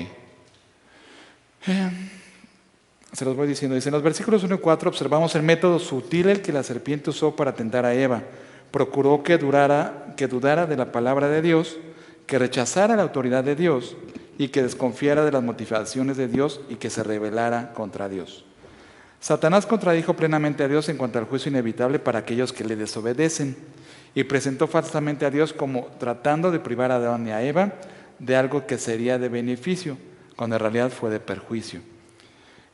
Speaker 3: Se los voy diciendo. Dice, en los versículos 1 y 4 observamos el método sutil que la serpiente usó para tentar a Eva. Procuró que dudara de la palabra de Dios, que rechazara la autoridad de Dios y que desconfiara de las motivaciones de Dios y que se rebelara contra Dios. Satanás contradijo plenamente a Dios en cuanto al juicio inevitable para aquellos que le desobedecen y presentó falsamente a Dios como tratando de privar a Adán y a Eva de algo que sería de beneficio, cuando en realidad fue de perjuicio.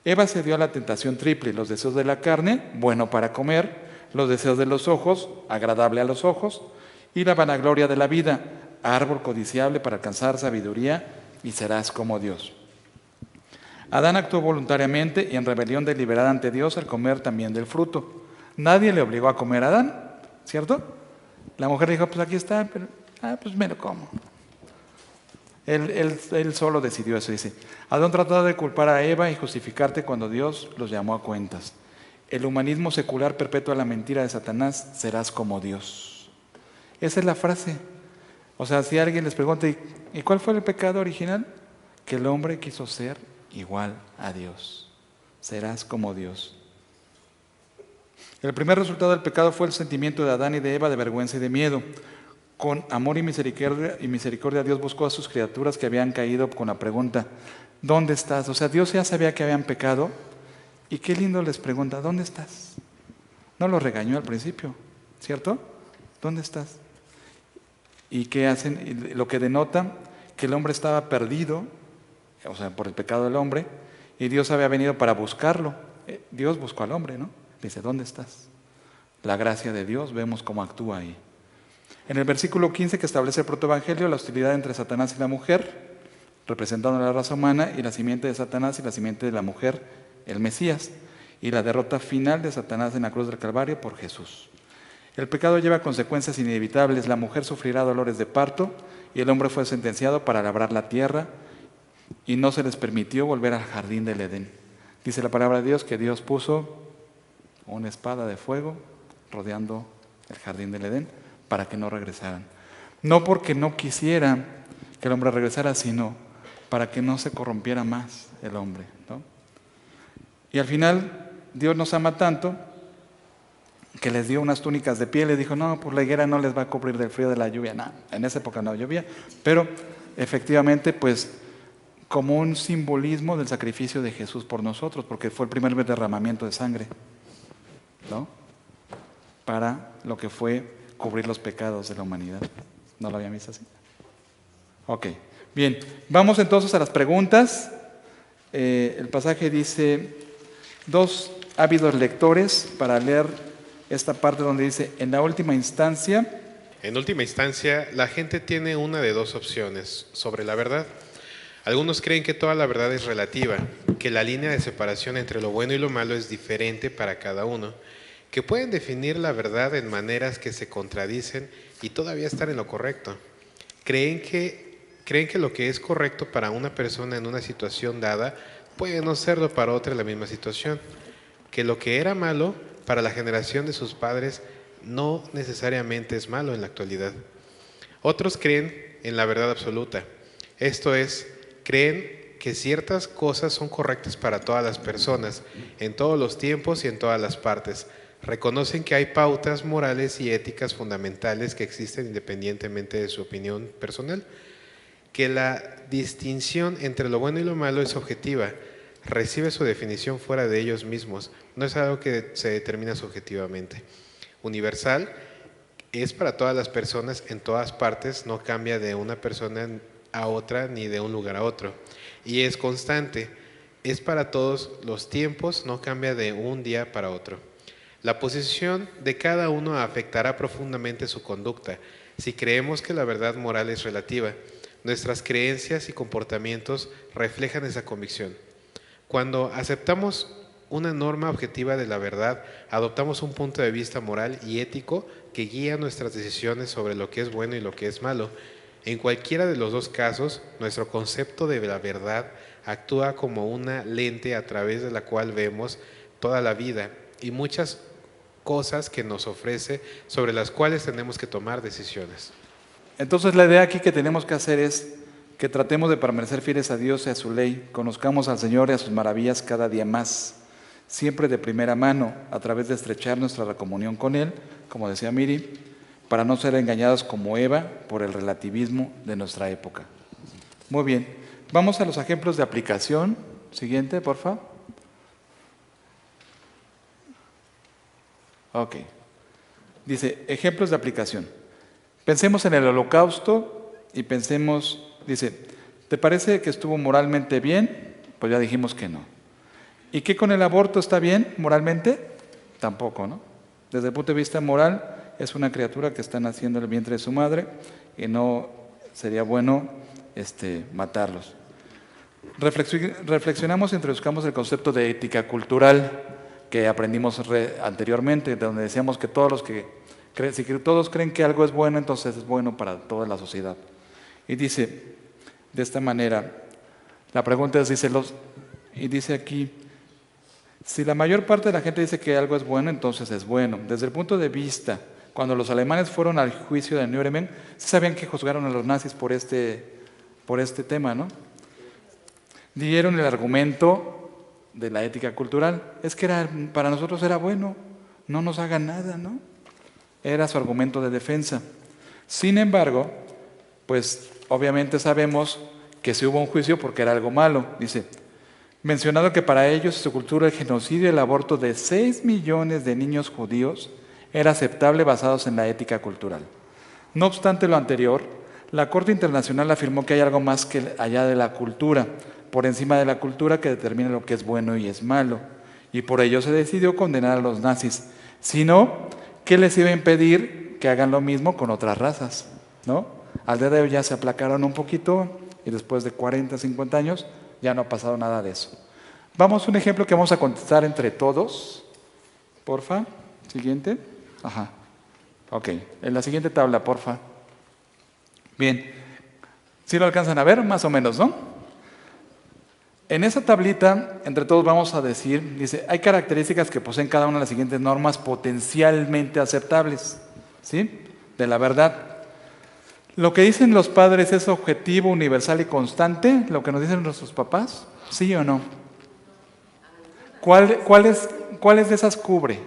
Speaker 3: Eva cedió a la tentación triple, los deseos de la carne, bueno para comer, los deseos de los ojos, agradable a los ojos, y la vanagloria de la vida, árbol codiciable para alcanzar sabiduría, y serás como Dios. Adán actuó voluntariamente y en rebelión deliberada ante Dios al comer también del fruto. Nadie le obligó a comer a Adán, ¿cierto? La mujer dijo, pues aquí está, pero pues me lo como. Él solo decidió eso, dice. Adán trató de culpar a Eva y justificarte cuando Dios los llamó a cuentas. El humanismo secular perpetúa la mentira de Satanás, serás como Dios. Esa es la frase. O sea, si alguien les pregunta, ¿y cuál fue el pecado original? Que el hombre quiso ser igual a Dios. Serás como Dios. El primer resultado del pecado fue el sentimiento de Adán y de Eva de vergüenza y de miedo. Con amor y misericordia Dios buscó a sus criaturas que habían caído con la pregunta, ¿dónde estás? O sea, Dios ya sabía que habían pecado y qué lindo les pregunta, ¿dónde estás? No los regañó al principio, ¿cierto? ¿Dónde estás? ¿Y qué hacen? Lo que denota que el hombre estaba perdido, o sea, por el pecado del hombre, y Dios había venido para buscarlo. Dios buscó al hombre, ¿no? Dice, ¿dónde estás? La gracia de Dios, vemos cómo actúa ahí. En el versículo 15 que establece el protoevangelio, la hostilidad entre Satanás y la mujer, representando la raza humana, y la simiente de Satanás y la simiente de la mujer, el Mesías, y la derrota final de Satanás en la cruz del Calvario por Jesús. El pecado lleva consecuencias inevitables. La mujer sufrirá dolores de parto y el hombre fue sentenciado para labrar la tierra y no se les permitió volver al jardín del Edén. Dice la palabra de Dios que Dios puso una espada de fuego rodeando el jardín del Edén para que no regresaran. No porque no quisiera que el hombre regresara, sino para que no se corrompiera más el hombre, ¿no? Y al final Dios nos ama tanto que les dio unas túnicas de piel, les dijo, no, pues la higuera no les va a cubrir del frío de la lluvia. No, en esa época no llovía, pero efectivamente, pues, como un simbolismo del sacrificio de Jesús por nosotros, porque fue el primer derramamiento de sangre, ¿no? Para lo que fue cubrir los pecados de la humanidad. ¿No lo habían visto así? Ok, bien, vamos entonces a las preguntas. El pasaje dice, dos ávidos lectores para leer esta parte donde dice, en la última instancia.
Speaker 10: En última instancia, la gente tiene una de dos opciones sobre la verdad. Algunos creen que toda la verdad es relativa, que la línea de separación entre lo bueno y lo malo es diferente para cada uno, que pueden definir la verdad en maneras que se contradicen y todavía estar en lo correcto. Creen que lo que es correcto para una persona en una situación dada puede no serlo para otra en la misma situación, que lo que era malo para la generación de sus padres no necesariamente es malo en la actualidad. Otros creen en la verdad absoluta, esto es, creen que ciertas cosas son correctas para todas las personas, en todos los tiempos y en todas las partes. Reconocen que hay pautas morales y éticas fundamentales que existen independientemente de su opinión personal, que la distinción entre lo bueno y lo malo es objetiva. recibe su definición fuera de ellos mismos, no es algo que se determina subjetivamente. Universal es para todas las personas en todas partes, no cambia de una persona a otra ni de un lugar a otro. Y es constante, es para todos los tiempos, no cambia de un día para otro. La posición de cada uno afectará profundamente su conducta. Si creemos que la verdad moral es relativa, nuestras creencias y comportamientos reflejan esa convicción. Cuando aceptamos una norma objetiva de la verdad, adoptamos un punto de vista moral y ético que guía nuestras decisiones sobre lo que es bueno y lo que es malo. En cualquiera de los dos casos, nuestro concepto de la verdad actúa como una lente a través de la cual vemos toda la vida y muchas cosas que nos ofrece, sobre las cuales tenemos que tomar decisiones.
Speaker 3: Entonces la idea aquí que tenemos que hacer es que tratemos de permanecer fieles a Dios y a su ley, conozcamos al Señor y a sus maravillas cada día más, siempre de primera mano, a través de estrechar nuestra comunión con Él, como decía Miri, para no ser engañados como Eva por el relativismo de nuestra época. Muy bien, vamos a los ejemplos de aplicación. Siguiente, por favor. Ok. Dice, ejemplos de aplicación. Pensemos en el Holocausto y pensemos, dice, ¿te parece que estuvo moralmente bien? Pues ya dijimos que no. ¿Y qué con el aborto está bien moralmente? Tampoco, ¿no? Desde el punto de vista moral, es una criatura que está naciendo en el vientre de su madre y no sería bueno matarlos. Reflexionamos y introduzcamos el concepto de ética cultural que aprendimos anteriormente, donde decíamos que si todos creen que algo es bueno, entonces es bueno para toda la sociedad. Y dice de esta manera, la pregunta es, dice aquí, si la mayor parte de la gente dice que algo es bueno, entonces es bueno. Desde el punto de vista, cuando los alemanes fueron al juicio de Nuremberg, sabían que juzgaron a los nazis por este tema, ¿no? Dieron el argumento de la ética cultural, es que para nosotros era bueno, no nos hagan nada, ¿no? Era su argumento de defensa. Sin embargo, pues obviamente sabemos que se hubo un juicio porque era algo malo. Dice, mencionado que para ellos y su cultura el genocidio y el aborto de 6 millones de niños judíos era aceptable basados en la ética cultural. No obstante lo anterior, la Corte Internacional afirmó que hay algo más que allá de la cultura, por encima de la cultura que determina lo que es bueno y es malo. Y por ello se decidió condenar a los nazis. Si no, ¿qué les iba a impedir que hagan lo mismo con otras razas? ¿No? Al día de hoy ya se aplacaron un poquito y después de 40, 50 años ya no ha pasado nada de eso. Vamos a un ejemplo que vamos a contestar entre todos. Porfa. Siguiente. Ajá. Ok. En la siguiente tabla, porfa. Bien. ¿Sí lo alcanzan a ver? Más o menos, ¿no? En esa tablita, entre todos vamos a decir, dice, hay características que poseen cada una de las siguientes normas potencialmente aceptables, ¿sí? De la verdad. Lo que dicen los padres es objetivo, universal y constante, lo que nos dicen nuestros papás, ¿sí o no? ¿Cuáles de esas cubre?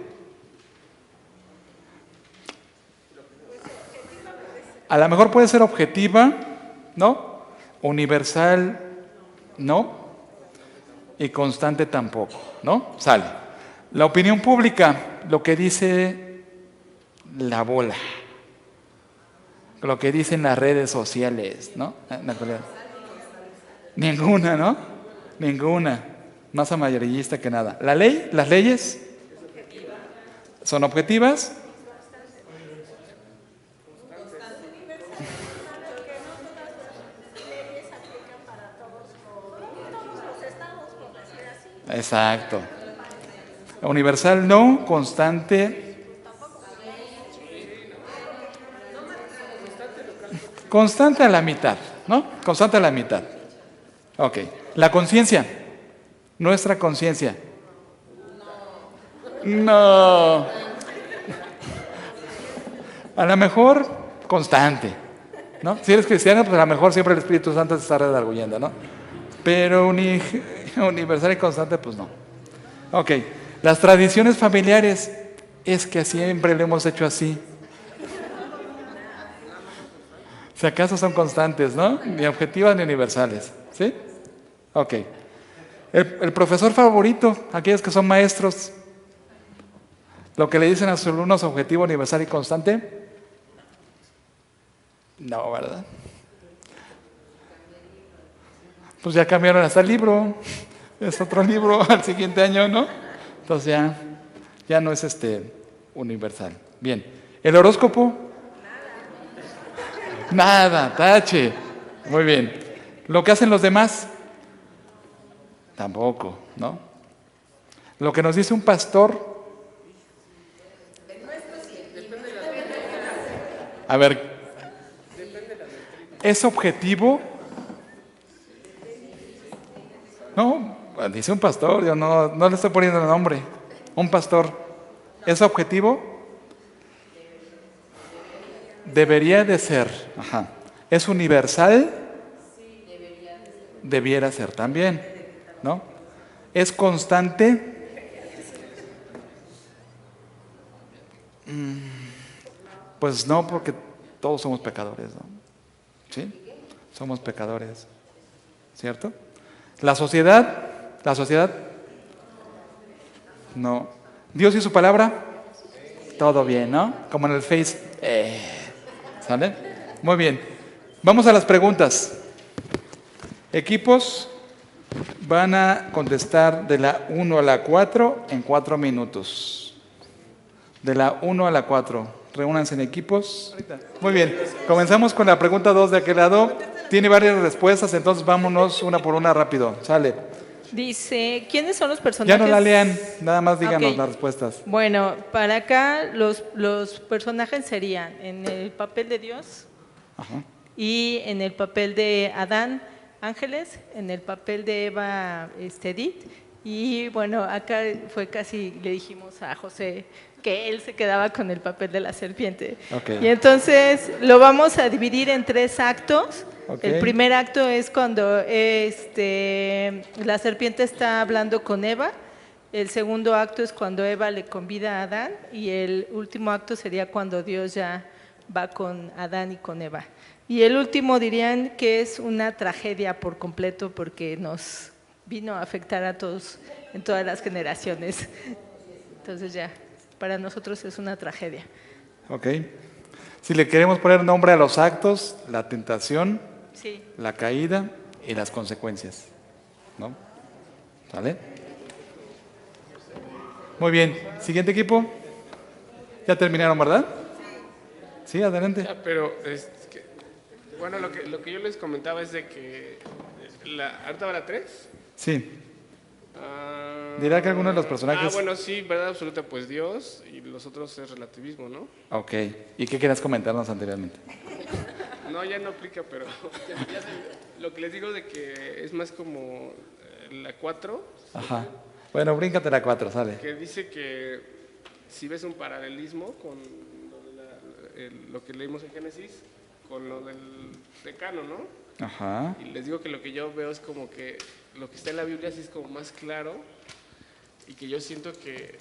Speaker 3: A lo mejor puede ser objetiva, ¿no? Universal, ¿no? Y constante tampoco, ¿no? Sale. La opinión pública, lo que dice la bola, lo que dicen las redes sociales, ¿no? Ninguna, ¿no? Ninguna. Más amarillista que nada. La ley, las leyes son objetivas. Exacto. Universal no, constante. Constante a la mitad, ¿no? Constante a la mitad. Ok. La conciencia. Nuestra conciencia. No. A lo mejor constante, ¿no? Si eres cristiano, pues a lo mejor siempre el Espíritu Santo te está redarguyendo, ¿no? Pero universal y constante, pues no. Ok, las tradiciones familiares, es que siempre lo hemos hecho así. Si acaso son constantes, ¿no? Ni objetivas ni universales, ¿sí? Ok. El profesor favorito, aquellos que son maestros, lo que le dicen a sus alumnos, objetivo universal y constante. No, ¿verdad? Pues ya cambiaron hasta el libro, es otro libro al siguiente año, ¿no? Entonces ya no es universal. Bien, ¿el horóscopo? Nada, tache. Muy bien. ¿Lo que hacen los demás? Tampoco, ¿no? Lo que nos dice un pastor. A ver, ¿es objetivo? No, dice un pastor, yo no le estoy poniendo el nombre. Un pastor, ¿es objetivo? Debería de ser. Ajá. ¿Es universal? Debiera ser también, ¿no? ¿Es constante? Pues no, porque todos somos pecadores, ¿no? ¿Sí? Somos pecadores, ¿cierto? ¿La sociedad? No. ¿Dios y su palabra? Todo bien, ¿no? Como en el Face. ¿Sale? Muy bien. Vamos a las preguntas. Equipos van a contestar de la 1 a la 4 en 4 minutos. De la 1 a la 4. Reúnanse en equipos. Muy bien. Comenzamos con la pregunta 2 de aquel lado. Tiene varias respuestas, entonces vámonos una por una rápido. Sale.
Speaker 5: Dice, ¿quiénes son los personajes?
Speaker 3: Ya no la lean, nada más díganos
Speaker 5: Ok.
Speaker 3: las respuestas.
Speaker 5: Bueno, para acá los personajes serían en el papel de Dios
Speaker 3: Ajá.
Speaker 5: y en el papel de Adán, Ángeles, en el papel de Eva, Edith. Y bueno, acá fue casi, le dijimos a José que él se quedaba con el papel de la serpiente.
Speaker 3: Ok.
Speaker 5: Y entonces lo vamos a dividir en 3 actos.
Speaker 3: Ok.
Speaker 5: El primer acto es cuando la serpiente está hablando con Eva. El segundo acto es cuando Eva le convida a Adán. Y el último acto sería cuando Dios ya va con Adán y con Eva. Y el último dirían que es una tragedia por completo porque nos vino a afectar a todos en todas las generaciones. Entonces ya, para nosotros es una tragedia.
Speaker 3: Ok. Si le queremos poner nombre a los actos, la tentación,
Speaker 5: Sí.
Speaker 3: la caída y las consecuencias, ¿no? ¿Sale? Muy bien. Siguiente equipo. Ya terminaron, ¿verdad? Sí, adelante.
Speaker 6: Pero, bueno, lo que yo les comentaba es de que ¿ahorita va la 3?
Speaker 3: Sí. ¿Dirá que alguno de los personajes?
Speaker 6: Bueno, sí, verdad absoluta, pues Dios, y los otros es relativismo, ¿no?
Speaker 3: Ok. ¿Y qué querías comentarnos anteriormente?
Speaker 6: No, ya no aplica, pero lo que les digo de que es más como la 4.
Speaker 3: Ajá. Bueno, bríncate la 4, sale.
Speaker 6: Que dice que si ves un paralelismo con lo que leímos en Génesis, con lo del decano, ¿no?
Speaker 3: Ajá.
Speaker 6: Y les digo que lo que yo veo es como que lo que está en la Biblia sí es como más claro y que yo siento que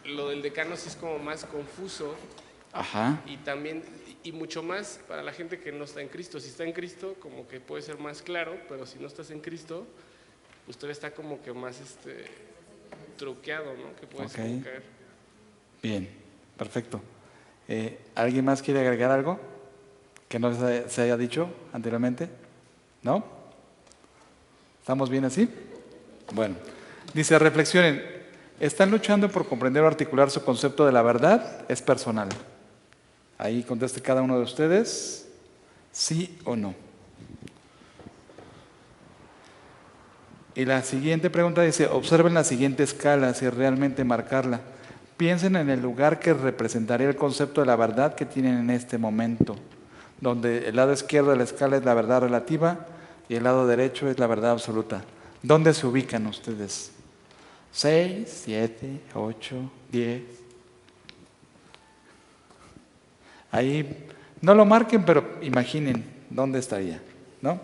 Speaker 6: lo del decano sí es como más confuso.
Speaker 3: Ajá.
Speaker 6: Y también, y mucho más para la gente que no está en Cristo. Si está en Cristo, como que puede ser más claro, pero si no estás en Cristo, usted está como que más truqueado, ¿no? Que puedes como caer.
Speaker 3: Bien, perfecto. ¿Alguien más quiere agregar algo que no se haya dicho anteriormente? ¿No? ¿Estamos bien así? Bueno, dice, reflexionen. ¿Están luchando por comprender o articular su concepto de la verdad? Es personal. Ahí conteste cada uno de ustedes, sí o no. Y la siguiente pregunta dice, observen la siguiente escala, si realmente marcarla. Piensen en el lugar que representaría el concepto de la verdad que tienen en este momento, donde el lado izquierdo de la escala es la verdad relativa y el lado derecho es la verdad absoluta. ¿Dónde se ubican ustedes? 6, 7, 8, 10. Ahí, no lo marquen, pero imaginen dónde estaría, ¿no?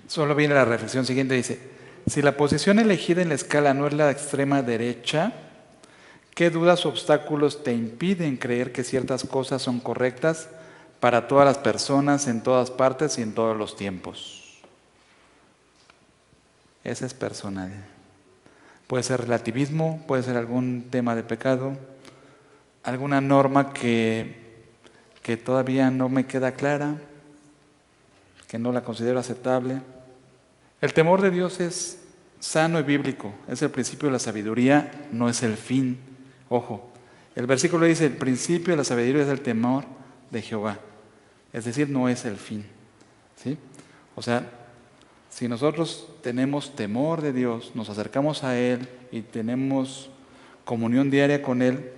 Speaker 3: Solo viene la reflexión siguiente, dice, si la posición elegida en la escala no es la extrema derecha, ¿qué dudas o obstáculos te impiden creer que ciertas cosas son correctas para todas las personas, en todas partes y en todos los tiempos? Ese es personal. Puede ser relativismo, puede ser algún tema de pecado, alguna norma que todavía no me queda clara, que no la considero aceptable. El temor de Dios es sano y bíblico, es el principio de la sabiduría, no es el fin. Ojo, el versículo dice, el principio de la sabiduría es el temor de Jehová, es decir, no es el fin, ¿sí? O sea, si nosotros tenemos temor de Dios, nos acercamos a Él y tenemos comunión diaria con Él,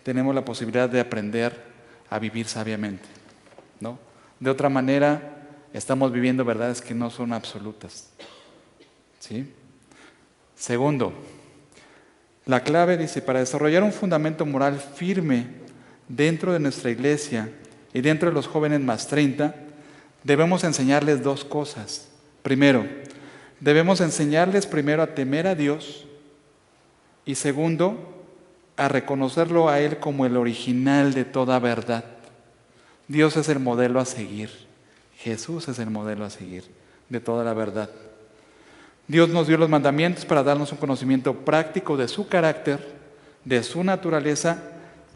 Speaker 3: tenemos la posibilidad de aprender a vivir sabiamente, ¿no? De otra manera, estamos viviendo verdades que no son absolutas, ¿sí? Segundo, la clave dice, para desarrollar un fundamento moral firme dentro de nuestra iglesia y dentro de los jóvenes más 30, debemos enseñarles dos cosas. Primero, debemos enseñarles primero a temer a Dios y segundo, a reconocerlo a Él como el original de toda verdad. Dios es el modelo a seguir. Jesús es el modelo a seguir de toda la verdad. Dios nos dio los mandamientos para darnos un conocimiento práctico de su carácter, de su naturaleza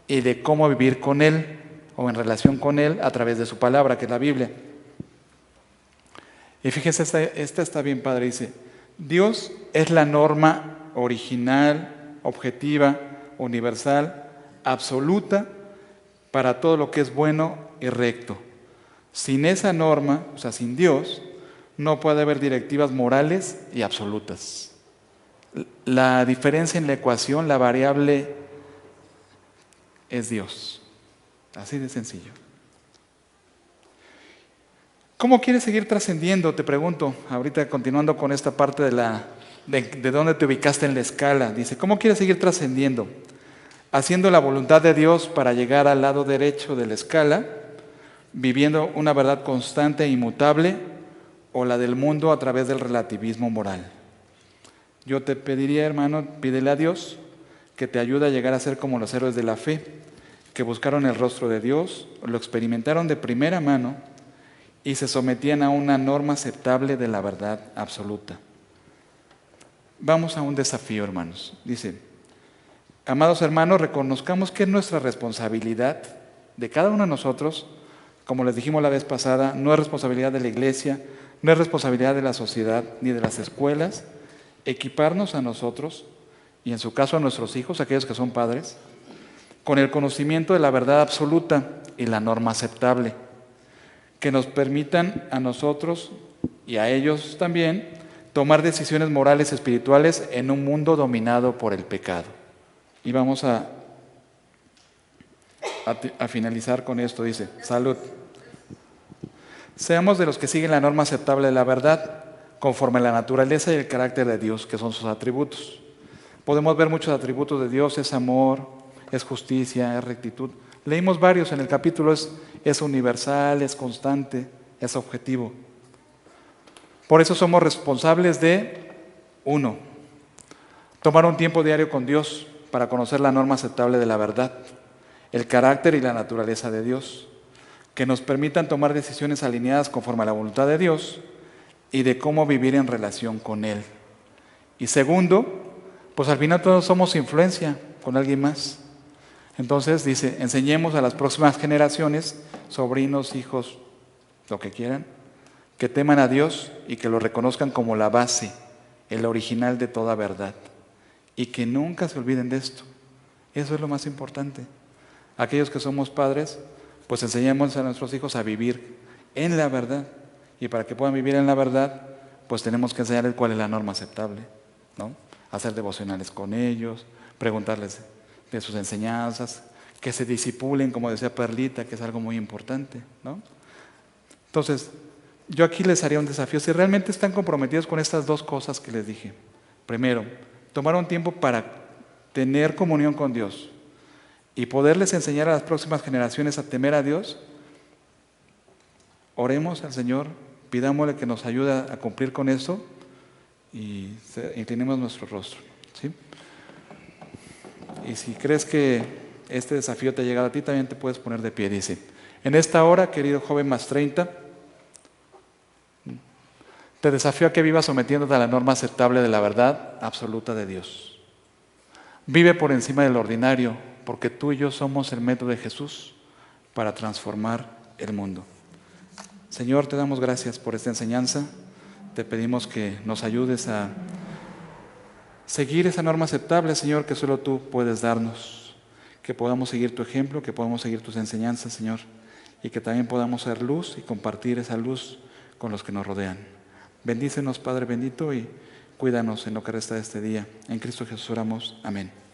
Speaker 3: y de cómo vivir con Él o en relación con Él a través de su palabra, que es la Biblia. Y fíjense, esta está bien padre, dice, Dios es la norma original, objetiva, universal, absoluta para todo lo que es bueno y recto. Sin esa norma, o sea, sin Dios, no puede haber directivas morales y absolutas. La diferencia en la ecuación, la variable, es Dios. Así de sencillo. ¿Cómo quieres seguir trascendiendo? Te pregunto, ahorita continuando con esta parte de dónde te ubicaste en la escala. Dice, ¿cómo quieres seguir trascendiendo? Haciendo la voluntad de Dios para llegar al lado derecho de la escala, viviendo una verdad constante e inmutable, o la del mundo a través del relativismo moral. Yo te pediría, hermano, pídele a Dios que te ayude a llegar a ser como los héroes de la fe, que buscaron el rostro de Dios, lo experimentaron de primera mano y se sometían a una norma aceptable de la verdad absoluta. Vamos a un desafío, hermanos. Dice, amados hermanos, reconozcamos que es nuestra responsabilidad de cada uno de nosotros, como les dijimos la vez pasada, no es responsabilidad de la iglesia, no es responsabilidad de la sociedad ni de las escuelas, equiparnos a nosotros, y en su caso a nuestros hijos, aquellos que son padres, con el conocimiento de la verdad absoluta y la norma aceptable, que nos permitan a nosotros y a ellos también tomar decisiones morales y espirituales en un mundo dominado por el pecado. Y vamos a finalizar con esto, dice, salud. Seamos de los que siguen la norma aceptable de la verdad, conforme a la naturaleza y el carácter de Dios, que son sus atributos. Podemos ver muchos atributos de Dios, es amor, es justicia, es rectitud. Leímos varios en el capítulo, es universal, es constante, es objetivo. Por eso somos responsables de, 1, tomar un tiempo diario con Dios para conocer la norma aceptable de la verdad, el carácter y la naturaleza de Dios, que nos permitan tomar decisiones alineadas conforme a la voluntad de Dios y de cómo vivir en relación con Él. Y segundo, pues al final todos somos influencia con alguien más. Entonces dice, enseñemos a las próximas generaciones, sobrinos, hijos, lo que quieran, que teman a Dios y que lo reconozcan como la base, el original de toda verdad. Y que nunca se olviden de esto. Eso es lo más importante. Aquellos que somos padres, pues enseñemos a nuestros hijos a vivir en la verdad. Y para que puedan vivir en la verdad, pues tenemos que enseñarles cuál es la norma aceptable, ¿no? Hacer devocionales con ellos, preguntarles de sus enseñanzas, que se disipulen, como decía Perlita, que es algo muy importante, ¿no? Entonces, yo aquí les haría un desafío. Si realmente están comprometidos con estas dos cosas que les dije. Primero, tomar un tiempo para tener comunión con Dios y poderles enseñar a las próximas generaciones a temer a Dios, oremos al Señor, pidámosle que nos ayude a cumplir con eso y inclinemos nuestro rostro, ¿sí? Y si crees que este desafío te ha llegado a ti, también te puedes poner de pie. Dice, en esta hora, querido joven más 30, Te desafío a que vivas sometiéndote a la norma aceptable de la verdad absoluta de Dios. Vive por encima del ordinario, porque tú y yo somos el método de Jesús para transformar el mundo. Señor, te damos gracias por esta enseñanza. Te pedimos que nos ayudes a seguir esa norma aceptable, Señor, que solo tú puedes darnos. Que podamos seguir tu ejemplo, que podamos seguir tus enseñanzas, Señor, y que también podamos ser luz y compartir esa luz con los que nos rodean. Bendícenos, Padre bendito, y cuídanos en lo que resta de este día. En Cristo Jesús oramos. Amén.